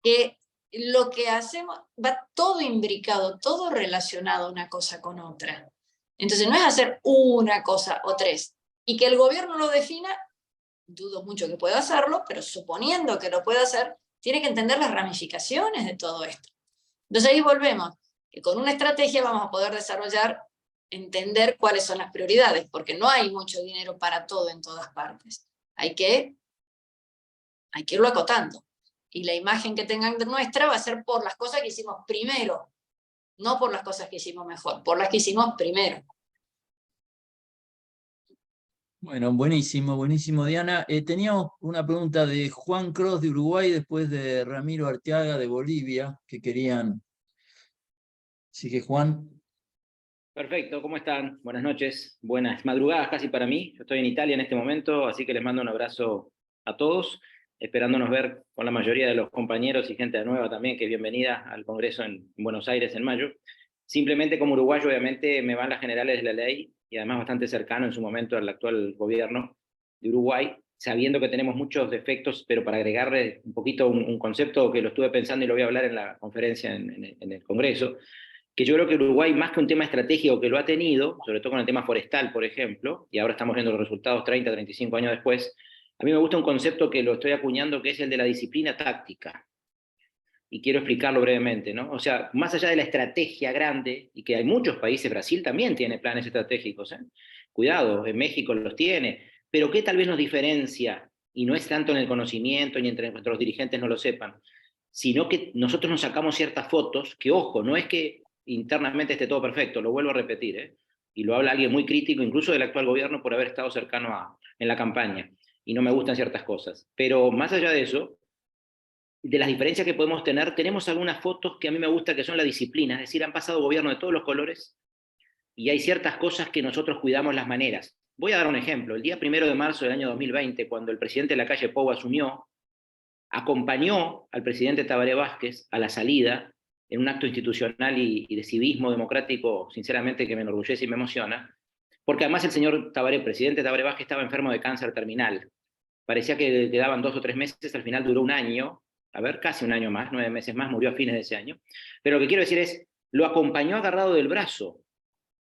que lo que hacemos va todo imbricado, todo relacionado una cosa con otra. Entonces no es hacer una cosa o tres. Y que el gobierno lo defina, dudo mucho que pueda hacerlo, pero suponiendo que lo pueda hacer, tiene que entender las ramificaciones de todo esto. Entonces ahí volvemos, que con una estrategia vamos a poder desarrollar, entender cuáles son las prioridades, porque no hay mucho dinero para todo en todas partes. Hay que irlo acotando. Y la imagen que tengan de nuestra va a ser por las cosas que hicimos primero, no por las cosas que hicimos mejor, por las que hicimos primero. Bueno, buenísimo, buenísimo, Diana. Teníamos una pregunta de Juan Cross de Uruguay, después de Ramiro Arteaga de Bolivia, que querían. Así que, Juan. Perfecto, ¿cómo están? Buenas noches, buenas madrugadas casi para mí. Yo estoy en Italia en este momento, así que les mando un abrazo a todos, esperándonos ver con la mayoría de los compañeros y gente nueva también, que bienvenida al Congreso en Buenos Aires en mayo. Simplemente como uruguayo, obviamente, me van las generales de la ley, y además bastante cercano en su momento al actual gobierno de Uruguay, sabiendo que tenemos muchos defectos, pero para agregarle un poquito un concepto que lo estuve pensando y lo voy a hablar en la conferencia en el Congreso, que yo creo que Uruguay, más que un tema estratégico que lo ha tenido, sobre todo con el tema forestal, por ejemplo, y ahora estamos viendo los resultados 30, 35 años después, a mí me gusta un concepto que lo estoy acuñando, que es el de la disciplina táctica. Y quiero explicarlo brevemente, ¿no? O sea, más allá de la estrategia grande, y que hay muchos países, Brasil también tiene planes estratégicos, ¿eh? Cuidado, en México los tiene, pero ¿qué tal vez nos diferencia? Y no es tanto en el conocimiento, ni entre nuestros dirigentes no lo sepan, sino que nosotros nos sacamos ciertas fotos, que ojo, no es que internamente esté todo perfecto, lo vuelvo a repetir, ¿eh? Y lo habla alguien muy crítico, incluso del actual gobierno, por haber estado cercano en la campaña, y no me gustan ciertas cosas. Pero más allá de eso, de las diferencias que podemos tener, tenemos algunas fotos que a mí me gusta, que son la disciplina, es decir, han pasado gobiernos de todos los colores, y hay ciertas cosas que nosotros cuidamos las maneras. Voy a dar un ejemplo. El día 1 de marzo del año 2020, cuando el presidente Lacalle Pou asumió, acompañó al presidente Tabaré Vázquez a la salida, en un acto institucional y de civismo democrático, sinceramente, que me enorgullece y me emociona, porque además el señor Tabaré, presidente Tabaré Vázquez, estaba enfermo de cáncer terminal. Parecía que le quedaban 2 o 3 meses, al final duró un año, casi un año más, 9 meses más, murió a fines de ese año. Pero lo que quiero decir es, lo acompañó agarrado del brazo,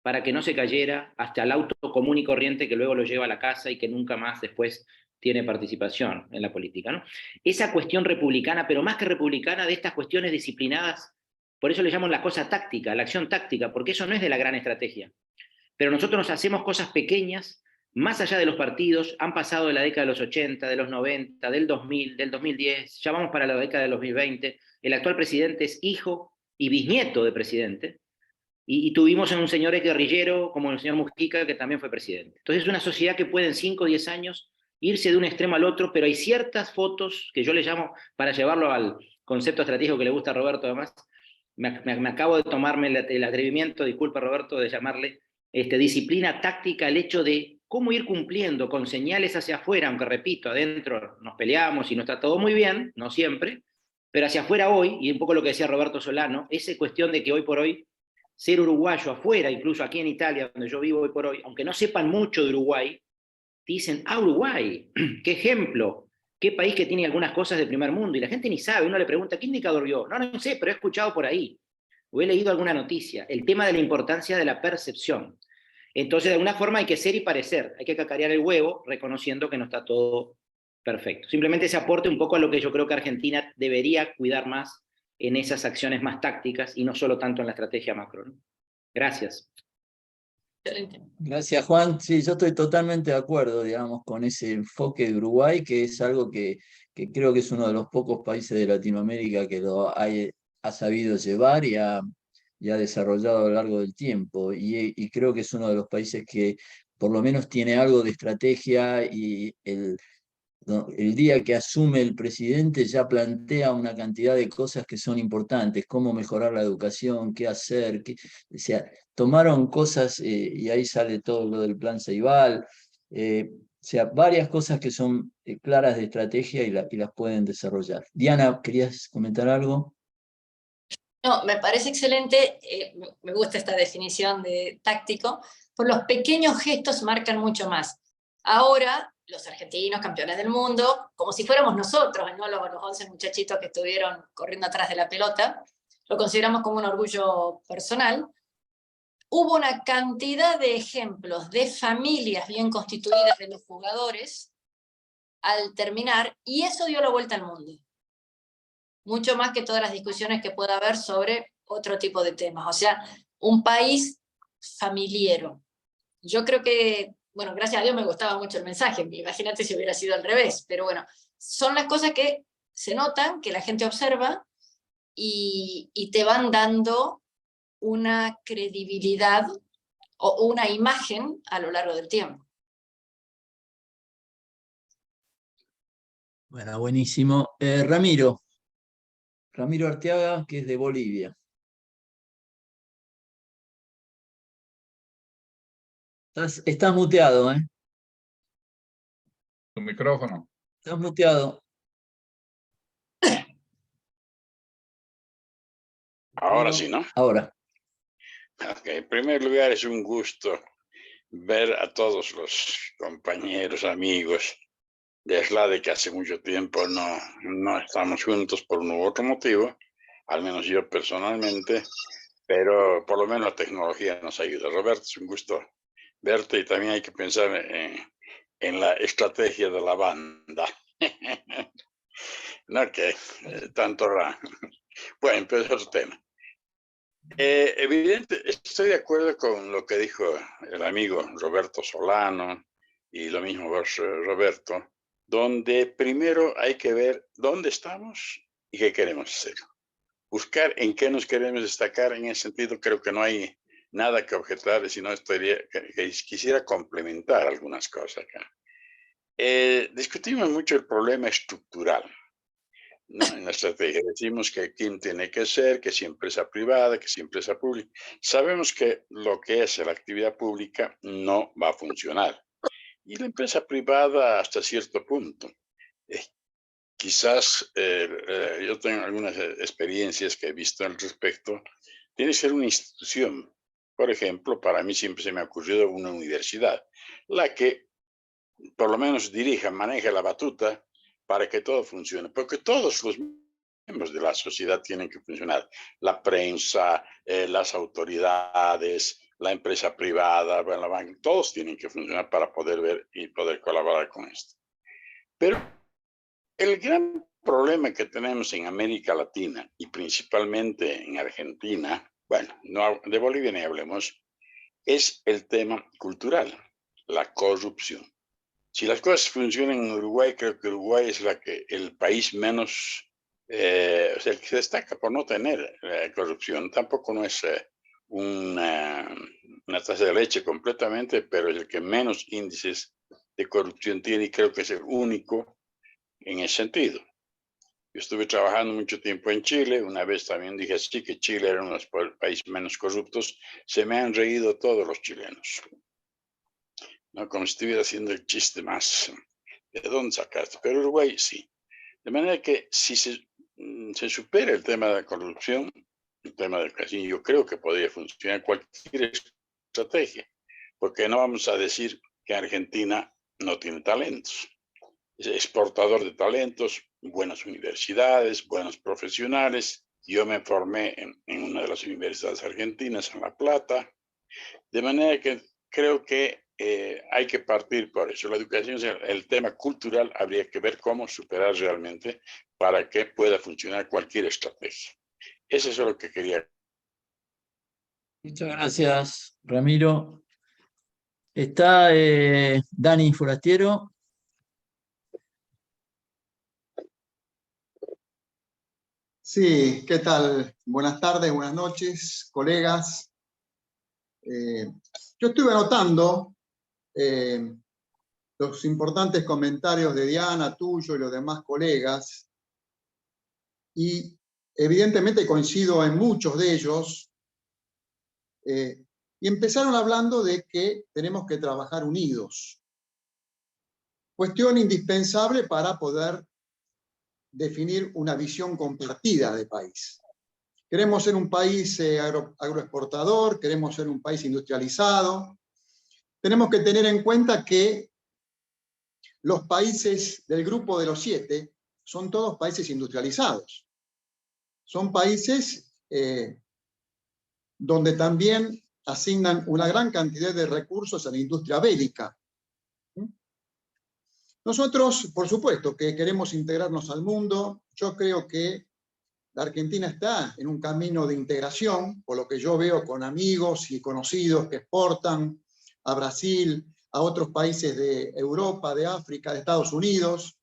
para que no se cayera hasta el auto común y corriente que luego lo lleva a la casa y que nunca más después tiene participación en la política, ¿no? Esa cuestión republicana, pero más que republicana, de estas cuestiones disciplinadas, por eso le llaman la cosa táctica, la acción táctica, porque eso no es de la gran estrategia. Pero nosotros nos hacemos cosas pequeñas, más allá de los partidos, han pasado de la década de los 80, de los 90, del 2000, del 2010, ya vamos para la década de los 2020, el actual presidente es hijo y bisnieto de presidente, y tuvimos a un señor guerrillero como el señor Mujica, que también fue presidente. Entonces es una sociedad que puede en 5 o 10 años irse de un extremo al otro, pero hay ciertas fotos que yo le llamo, para llevarlo al concepto estratégico que le gusta a Roberto además, me acabo de tomarme el atrevimiento, disculpa Roberto, de llamarle disciplina táctica, el hecho de cómo ir cumpliendo con señales hacia afuera, aunque repito, adentro nos peleamos y no está todo muy bien, no siempre, pero hacia afuera hoy, y un poco lo que decía Roberto Solano, esa cuestión de que hoy por hoy ser uruguayo afuera, incluso aquí en Italia, donde yo vivo hoy por hoy, aunque no sepan mucho de Uruguay, dicen, Uruguay, qué ejemplo, qué país que tiene algunas cosas de primer mundo, y la gente ni sabe, uno le pregunta, ¿qué indicador vio? No sé, pero he escuchado por ahí, o he leído alguna noticia, el tema de la importancia de la percepción. Entonces, de alguna forma hay que ser y parecer, hay que cacarear el huevo, reconociendo que no está todo perfecto. Simplemente se aporte un poco a lo que yo creo que Argentina debería cuidar más en esas acciones más tácticas y no solo tanto en la estrategia macro, ¿no? Gracias. Excelente. Gracias, Juan. Sí, yo estoy totalmente de acuerdo, digamos, con ese enfoque de Uruguay, que es algo que creo que es uno de los pocos países de Latinoamérica que lo ha sabido llevar y ha desarrollado a lo largo del tiempo. Y creo que es uno de los países que por lo menos tiene algo de estrategia y el día que asume el presidente ya plantea una cantidad de cosas que son importantes, cómo mejorar la educación, qué hacer, o sea, tomaron cosas, y ahí sale todo lo del plan Ceibal, o sea, varias cosas que son claras de estrategia y las pueden desarrollar. Diana, ¿querías comentar algo? No, me parece excelente, me gusta esta definición de táctico, por los pequeños gestos marcan mucho más. Ahora, los argentinos, campeones del mundo, como si fuéramos nosotros, no los 11 muchachitos que estuvieron corriendo atrás de la pelota, lo consideramos como un orgullo personal. Hubo una cantidad de ejemplos de familias bien constituidas de los jugadores al terminar, y eso dio la vuelta al mundo. Mucho más que todas las discusiones que pueda haber sobre otro tipo de temas. O sea, un país familiero. Yo creo que, bueno, gracias a Dios me gustaba mucho el mensaje, imagínate si hubiera sido al revés, pero bueno, son las cosas que se notan, que la gente observa y te van dando una credibilidad o una imagen a lo largo del tiempo. Bueno, buenísimo. Ramiro Arteaga, que es de Bolivia. Estás muteado, ¿eh? Tu micrófono. Estás muteado. Ahora sí, ¿no? Ahora. Ok, en primer lugar es un gusto ver a todos los compañeros, amigos de SLADE que hace mucho tiempo no estamos juntos por un u otro motivo, al menos yo personalmente, pero por lo menos la tecnología nos ayuda. Roberto, es un gusto verte y también hay que pensar en la estrategia de la banda. No que tanto Bueno, pero es otro tema. Evidente, estoy de acuerdo con lo que dijo el amigo Roberto Solano y lo mismo vos, Roberto, donde primero hay que ver dónde estamos y qué queremos hacer. Buscar en qué nos queremos destacar. En ese sentido creo que no hay nada que objetar, sino quisiera complementar algunas cosas acá. Discutimos mucho el problema estructural, ¿no? En la estrategia decimos que quién tiene que ser, que si empresa privada, que si empresa pública. Sabemos que lo que es la actividad pública no va a funcionar. Y la empresa privada hasta cierto punto. Quizás yo tengo algunas experiencias que he visto al respecto. Tiene que ser una institución. Por ejemplo, para mí siempre se me ha ocurrido una universidad, la que por lo menos dirija, maneje la batuta para que todo funcione, porque todos los miembros de la sociedad tienen que funcionar. La prensa, las autoridades, la empresa privada, la banca, todos tienen que funcionar para poder ver y poder colaborar con esto. Pero el gran problema que tenemos en América Latina y principalmente en Argentina, bueno, no, de Bolivia ni hablemos, es el tema cultural, la corrupción. Si las cosas funcionan en Uruguay, creo que Uruguay es el país menos, o sea, el que se destaca por no tener corrupción. Tampoco no es una taza de leche completamente, pero es el que menos índices de corrupción tiene y creo que es el único en ese sentido. Yo estuve trabajando mucho tiempo en Chile, una vez también dije así que Chile era uno de los países menos corruptos. Se me han reído todos los chilenos. No, como si estuviera haciendo el chiste más. ¿De dónde sacaste? Pero Uruguay sí. De manera que si se supera el tema de la corrupción, el tema del casino, yo creo que podría funcionar cualquier estrategia, porque no vamos a decir que Argentina no tiene talentos. Es exportador de talentos, buenas universidades, buenos profesionales. Yo me formé en una de las universidades argentinas, en La Plata, de manera que creo que hay que partir por eso. La educación, el tema cultural, habría que ver cómo superar realmente para que pueda funcionar cualquier estrategia. Eso es lo que quería. Muchas gracias, Ramiro. Está Dani Forastiero. Sí, ¿qué tal? Buenas tardes, buenas noches, colegas. Yo estuve anotando los importantes comentarios de Diana, tuyo y los demás colegas, y evidentemente coincido en muchos de ellos, y empezaron hablando de que tenemos que trabajar unidos. Cuestión indispensable para poder definir una visión compartida de país. Queremos ser un país agroexportador, queremos ser un país industrializado. Tenemos que tener en cuenta que los países del grupo de los 7 son todos países industrializados. Son países donde también asignan una gran cantidad de recursos a la industria bélica. Nosotros, por supuesto, que queremos integrarnos al mundo. Yo creo que la Argentina está en un camino de integración, por lo que yo veo con amigos y conocidos que exportan a Brasil, a otros países de Europa, de África, de Estados Unidos.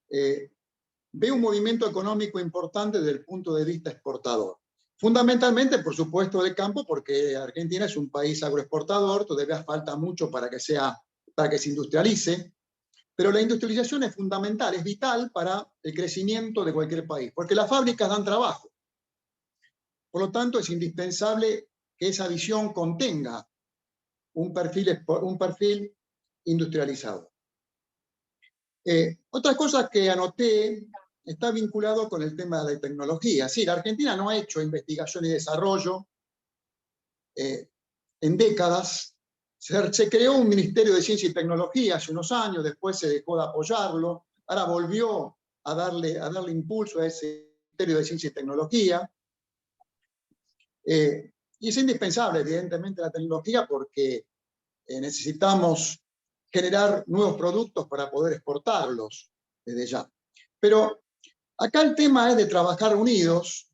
Veo un movimiento económico importante desde el punto de vista exportador. Fundamentalmente, por supuesto, del campo, porque Argentina es un país agroexportador, todavía falta mucho para que se industrialice, pero la industrialización es fundamental, es vital para el crecimiento de cualquier país, porque las fábricas dan trabajo. Por lo tanto, es indispensable que esa visión contenga un perfil industrializado. Otra cosa que anoté está vinculado con el tema de la tecnología. Sí, la Argentina no ha hecho investigación y desarrollo en décadas. Se creó un Ministerio de Ciencia y Tecnología hace unos años, después se dejó de apoyarlo, ahora volvió a darle impulso a ese Ministerio de Ciencia y Tecnología. Y es indispensable, evidentemente, la tecnología porque necesitamos generar nuevos productos para poder exportarlos desde ya. Pero acá el tema es de trabajar unidos.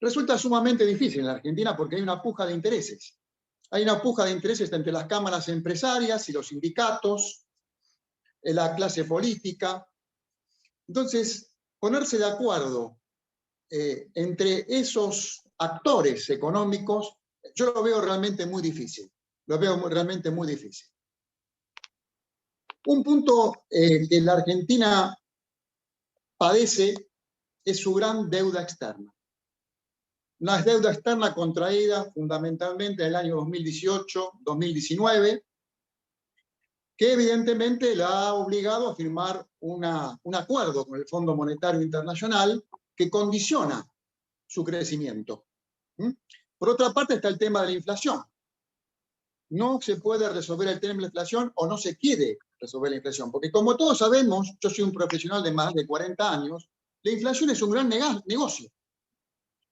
Resulta sumamente difícil en la Argentina porque hay una puja de intereses. Hay una puja de intereses entre las cámaras empresarias y los sindicatos, la clase política. Entonces, ponerse de acuerdo entre esos actores económicos, yo lo veo realmente muy difícil. Lo veo realmente muy difícil. Un punto que la Argentina padece es su gran deuda externa. Una deuda externa contraída fundamentalmente en el año 2018-2019, que evidentemente la ha obligado a firmar un acuerdo con el Fondo Monetario Internacional que condiciona su crecimiento. Por otra parte está el tema de la inflación. No se puede resolver el tema de la inflación o no se quiere resolver la inflación, porque como todos sabemos, yo soy un profesional de más de 40 años, la inflación es un gran negocio.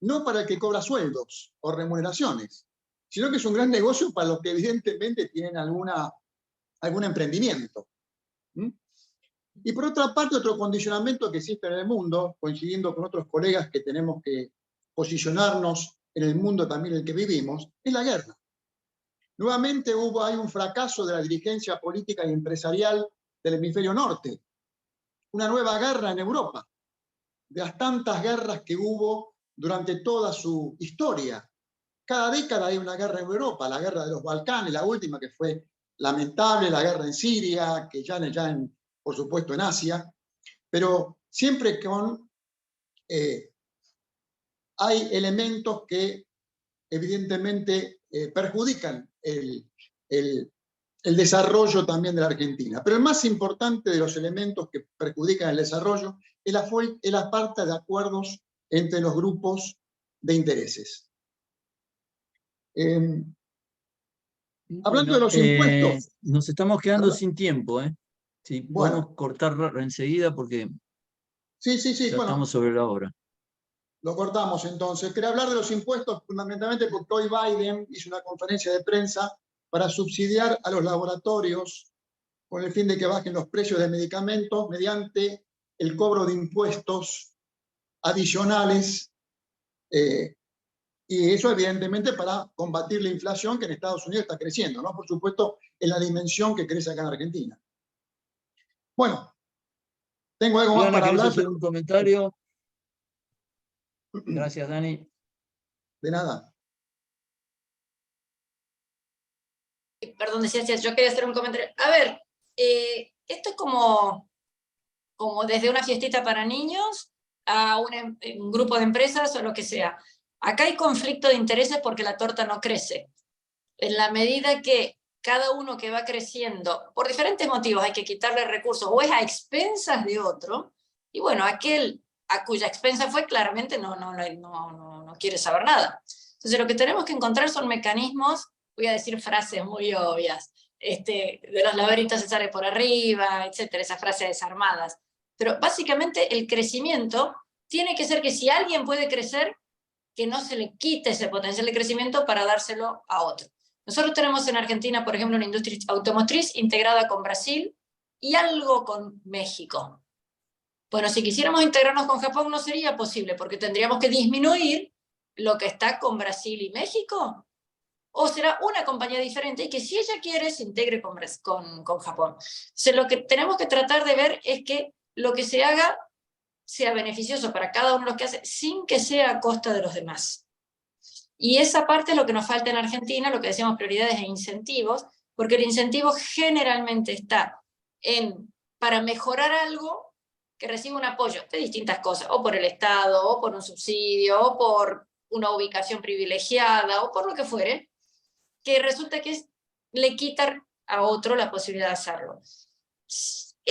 No para el que cobra sueldos o remuneraciones, sino que es un gran negocio para los que evidentemente tienen algún emprendimiento. Y por otra parte, otro condicionamiento que existe en el mundo, coincidiendo con otros colegas que tenemos que posicionarnos en el mundo también en el que vivimos, es la guerra. Nuevamente hay un fracaso de la dirigencia política y empresarial del hemisferio norte. Una nueva guerra en Europa, de las tantas guerras que hubo durante toda su historia. Cada década hay una guerra en Europa, la guerra de los Balcanes, la última que fue lamentable, la guerra en Siria, que por supuesto en Asia, pero siempre hay elementos que evidentemente perjudican el desarrollo también de la Argentina. Pero el más importante de los elementos que perjudican el desarrollo es la falta de acuerdos entre los grupos de intereses. Hablando de los impuestos. Nos estamos quedando sin tiempo, ¿eh? Sí, Bueno. podemos cortar enseguida porque sí, ya bueno, estamos sobre la hora. Lo cortamos entonces. Quería hablar de los impuestos fundamentalmente porque hoy Biden hizo una conferencia de prensa para subsidiar a los laboratorios con el fin de que bajen los precios de medicamentos mediante el cobro de impuestos adicionales. Y eso evidentemente para combatir la inflación que en Estados Unidos está creciendo, ¿no? Por supuesto, en la dimensión que crece acá en Argentina. Bueno, tengo algo más para ¿querés hablar? hacer un comentario? Gracias, Dani. De nada. Perdón, decía, yo quería hacer un comentario. A ver, esto es como desde una fiestita para niños a un grupo de empresas o lo que sea. Acá hay conflicto de intereses porque la torta no crece. En la medida que cada uno que va creciendo, por diferentes motivos, hay que quitarle recursos o es a expensas de otro, y bueno, aquel a cuya expensa fue claramente no quiere saber nada. Entonces lo que tenemos que encontrar son mecanismos, voy a decir frases muy obvias, de los laberintos se sale por arriba, etcétera, esas frases desarmadas. Pero básicamente el crecimiento tiene que ser que si alguien puede crecer, que no se le quite ese potencial de crecimiento para dárselo a otro. Nosotros tenemos en Argentina, por ejemplo, una industria automotriz integrada con Brasil y algo con México. Bueno, si quisiéramos integrarnos con Japón no sería posible, porque tendríamos que disminuir lo que está con Brasil y México, o será una compañía diferente y que si ella quiere se integre con Japón. Entonces, lo que tenemos que tratar de ver es que lo que se haga sea beneficioso para cada uno de los que hace, sin que sea a costa de los demás. Y esa parte es lo que nos falta en Argentina, lo que decíamos prioridades e incentivos, porque el incentivo generalmente está para mejorar algo que recibe un apoyo de distintas cosas, o por el Estado, o por un subsidio, o por una ubicación privilegiada, o por lo que fuere, que resulta que le quita a otro la posibilidad de hacerlo.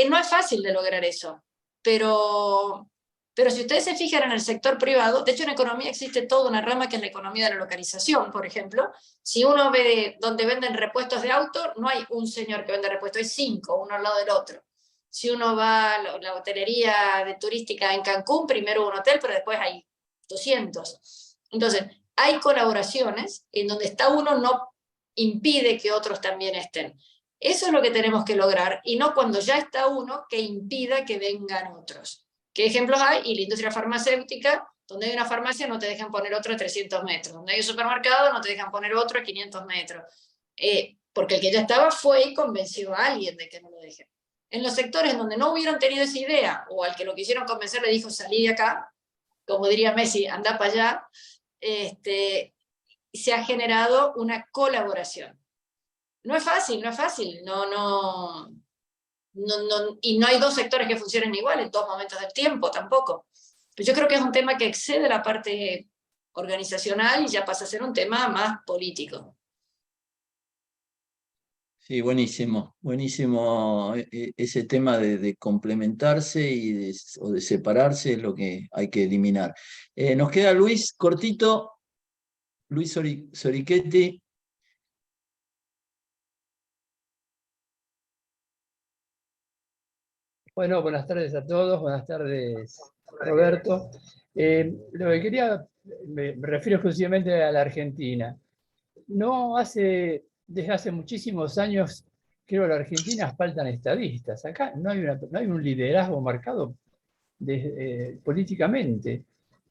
No es fácil de lograr eso, pero si ustedes se fijan en el sector privado, de hecho en economía existe toda una rama que es la economía de la localización, por ejemplo. Si uno ve donde venden repuestos de auto, no hay un señor que vende repuestos, hay 5, uno al lado del otro. Si uno va a la hotelería de turística en Cancún, primero un hotel, pero después hay 200. Entonces, hay colaboraciones en donde está uno no impide que otros también estén. Eso es lo que tenemos que lograr, y no cuando ya está uno que impida que vengan otros. ¿Qué ejemplos hay? Y la industria farmacéutica, donde hay una farmacia no te dejan poner otro a 300 metros, donde hay un supermercado no te dejan poner otro a 500 metros, porque el que ya estaba fue y convenció a alguien de que no lo dejen. En los sectores donde no hubieran tenido esa idea, o al que lo quisieron convencer le dijo salí de acá, como diría Messi, anda para allá, se ha generado una colaboración. No es fácil, y no hay dos sectores que funcionen igual en todos momentos del tiempo tampoco. Pero yo creo que es un tema que excede la parte organizacional y ya pasa a ser un tema más político. Sí, buenísimo, buenísimo. Ese tema de complementarse o de separarse es lo que hay que eliminar. Nos queda Luis, cortito, Luis Sorichetti. Bueno, buenas tardes a todos, buenas tardes Roberto. Lo que quería, me refiero exclusivamente a la Argentina. Desde hace muchísimos años, creo que en la Argentina faltan estadistas. Acá no hay un liderazgo marcado políticamente.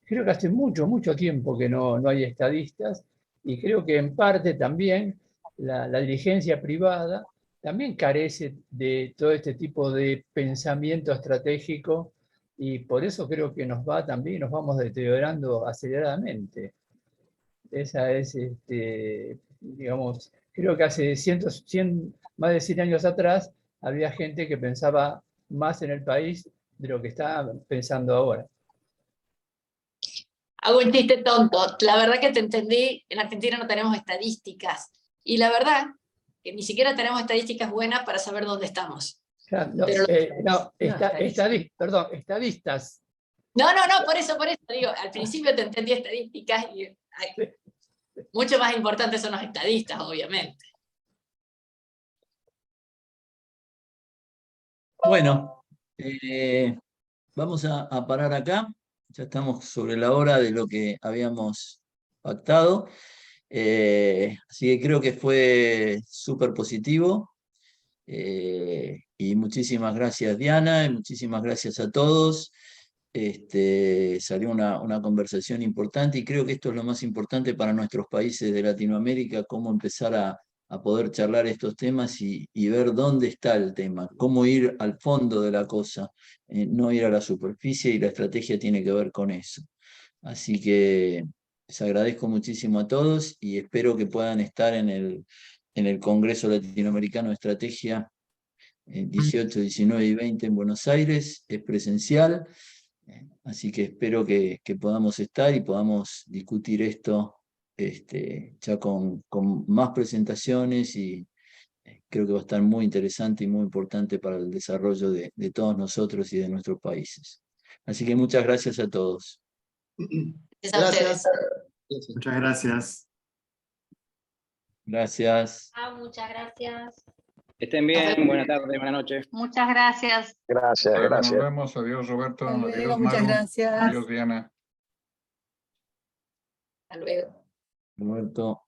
Creo que hace mucho tiempo que no hay estadistas, y creo que en parte también la dirigencia privada también carece de todo este tipo de pensamiento estratégico, y por eso creo que nos vamos deteriorando aceleradamente. Esa es, digamos, creo que hace más de 100 años atrás había gente que pensaba más en el país de lo que está pensando ahora. Hago un chiste tonto. La verdad que te entendí, en Argentina no tenemos estadísticas. Y la verdad que ni siquiera tenemos estadísticas buenas para saber dónde estamos. Claro, estadistas. No, por eso digo, al principio te entendí estadísticas y mucho más importantes son los estadistas, obviamente. Bueno, vamos a parar acá. Ya estamos sobre la hora de lo que habíamos pactado. Así que creo que fue súper positivo. Y muchísimas gracias, Diana, y muchísimas gracias a todos. Salió una conversación importante, y creo que esto es lo más importante para nuestros países de Latinoamérica, cómo empezar a poder charlar estos temas y ver dónde está el tema, cómo ir al fondo de la cosa, no ir a la superficie, y la estrategia tiene que ver con eso. Así que les agradezco muchísimo a todos y espero que puedan estar en el Congreso Latinoamericano de Estrategia 18, 19 y 20 en Buenos Aires, es presencial, así que espero que podamos estar y podamos discutir esto ya con más presentaciones, y creo que va a estar muy interesante y muy importante para el desarrollo de todos nosotros y de nuestros países. Así que muchas gracias a todos. Gracias a ustedes. Gracias. Muchas gracias. Gracias. Muchas gracias. Estén bien, buena tarde, buena noche. Muchas gracias. Gracias, Bueno, gracias. nos vemos. Adiós, Roberto. Hasta luego, Adiós, muchas Maru. gracias. Adiós, Diana. Hasta luego. Roberto.